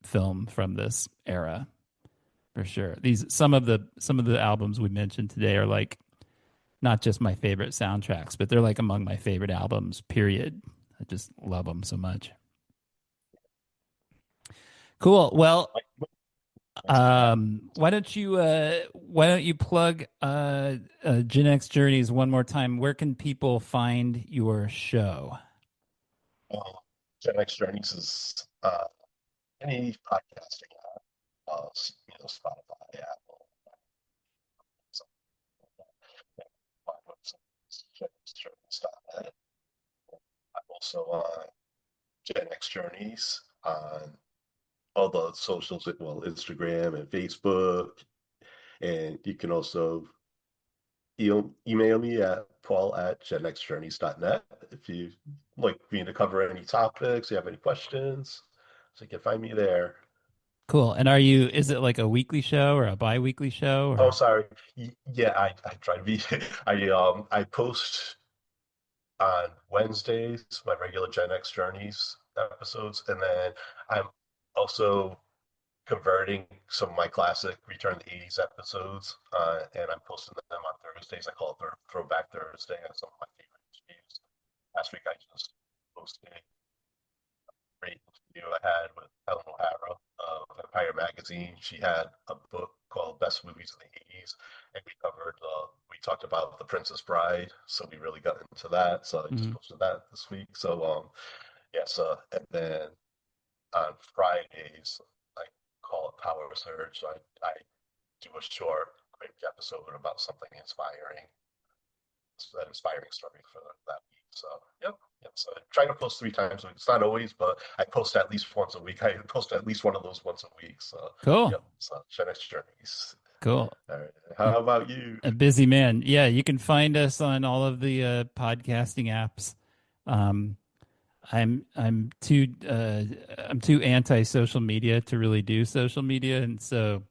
film from this era for sure. These some of the albums we mentioned today are like not just my favorite soundtracks, but they're like among my favorite albums. Period. I just love them so much. Cool. Well, why don't you plug Gen X Journeys one more time? Where can people find your show?
Uh, GenX Journeys is any podcasting app, Spotify, Apple, something like that. My website is genxjourneys.net. I'm also on GenX Journeys on all the socials, well, Instagram and Facebook. And you can also email me at paul@genxjourneys.net if you like me to cover any topics, you have any questions. So you can find me there.
Cool. And are you, is it like a weekly show or a bi-weekly show
Oh,
or?
sorry. Yeah, I try to be. I post on Wednesdays my regular Gen X Journeys episodes, and then I'm also converting some of my classic Return to the 80s episodes, and I'm posting them on Thursdays. I call it Throwback Thursday, and some of my favorite interviews. Last week I just posted a great interview I had with Helen O'Hara of Empire Magazine. She had a book called Best Movies of the 80s, and we talked about The Princess Bride, so we really got into that. So I just
Mhm.
posted that this week. So, yes, and then on Fridays, I call it Power Surge. So I do a short, quick episode about something inspiring, an inspiring story for that week. So, yep. So I try to post 3 times a week. It's not always, but I post at least once a week. I post at least one of those once a week. So,
Cool.
yep. So, GenX Journeys.
Cool.
All right.
A,
How about you?
a busy man. Yeah, you can find us on all of the podcasting apps. Um, I'm too anti social media to really do social media, and so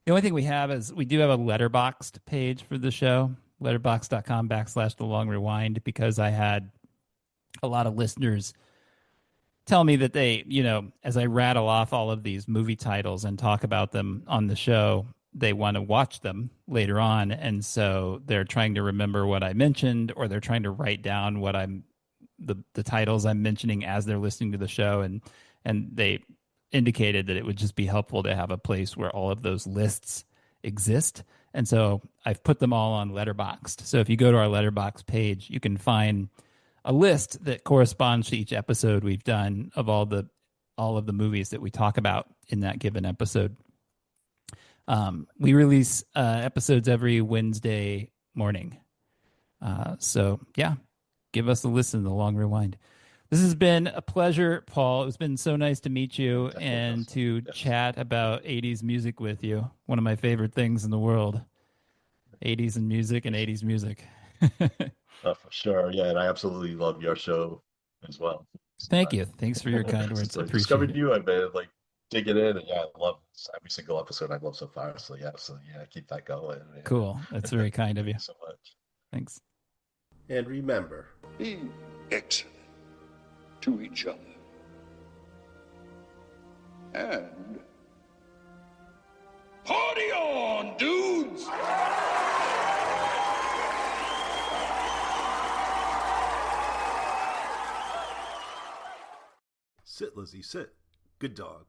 the only thing we have is we do have a letterboxed page for the show, letterbox.com/ the long rewind, because I had a lot of listeners tell me that they, as I rattle off all of these movie titles and talk about them on the show, they want to watch them later on. And so they're trying to remember what I mentioned, or they're trying to write down the titles I'm mentioning as they're listening to the show. And they indicated that it would just be helpful to have a place where all of those lists exist. And so I've put them all on Letterboxd. So if you go to our Letterboxd page, you can find a list that corresponds to each episode we've done of all of the movies that we talk about in that given episode. We release episodes every Wednesday morning. So yeah, give us a listen. The Long Rewind. This has been a pleasure, Paul. It's been so nice to meet you
Definitely,
and
Dustin.
to
Yes.
chat about 80s music with you. One of my favorite things in the world. 80s and music and 80s music.
For sure. Yeah, and I absolutely love your show as well.
Thank you. Thanks for your kind words.
Since
I
I
appreciate
discovered
it.
you, I've been like digging in, and yeah, I love every single episode I've loved so far. So yeah, keep that going.
Cool. That's
Yeah.
very kind of
Thank
you.
you so much.
Thanks.
And remember,
Be excellent to each other. And party on, dudes!
sit, Lizzie, sit. Good dog.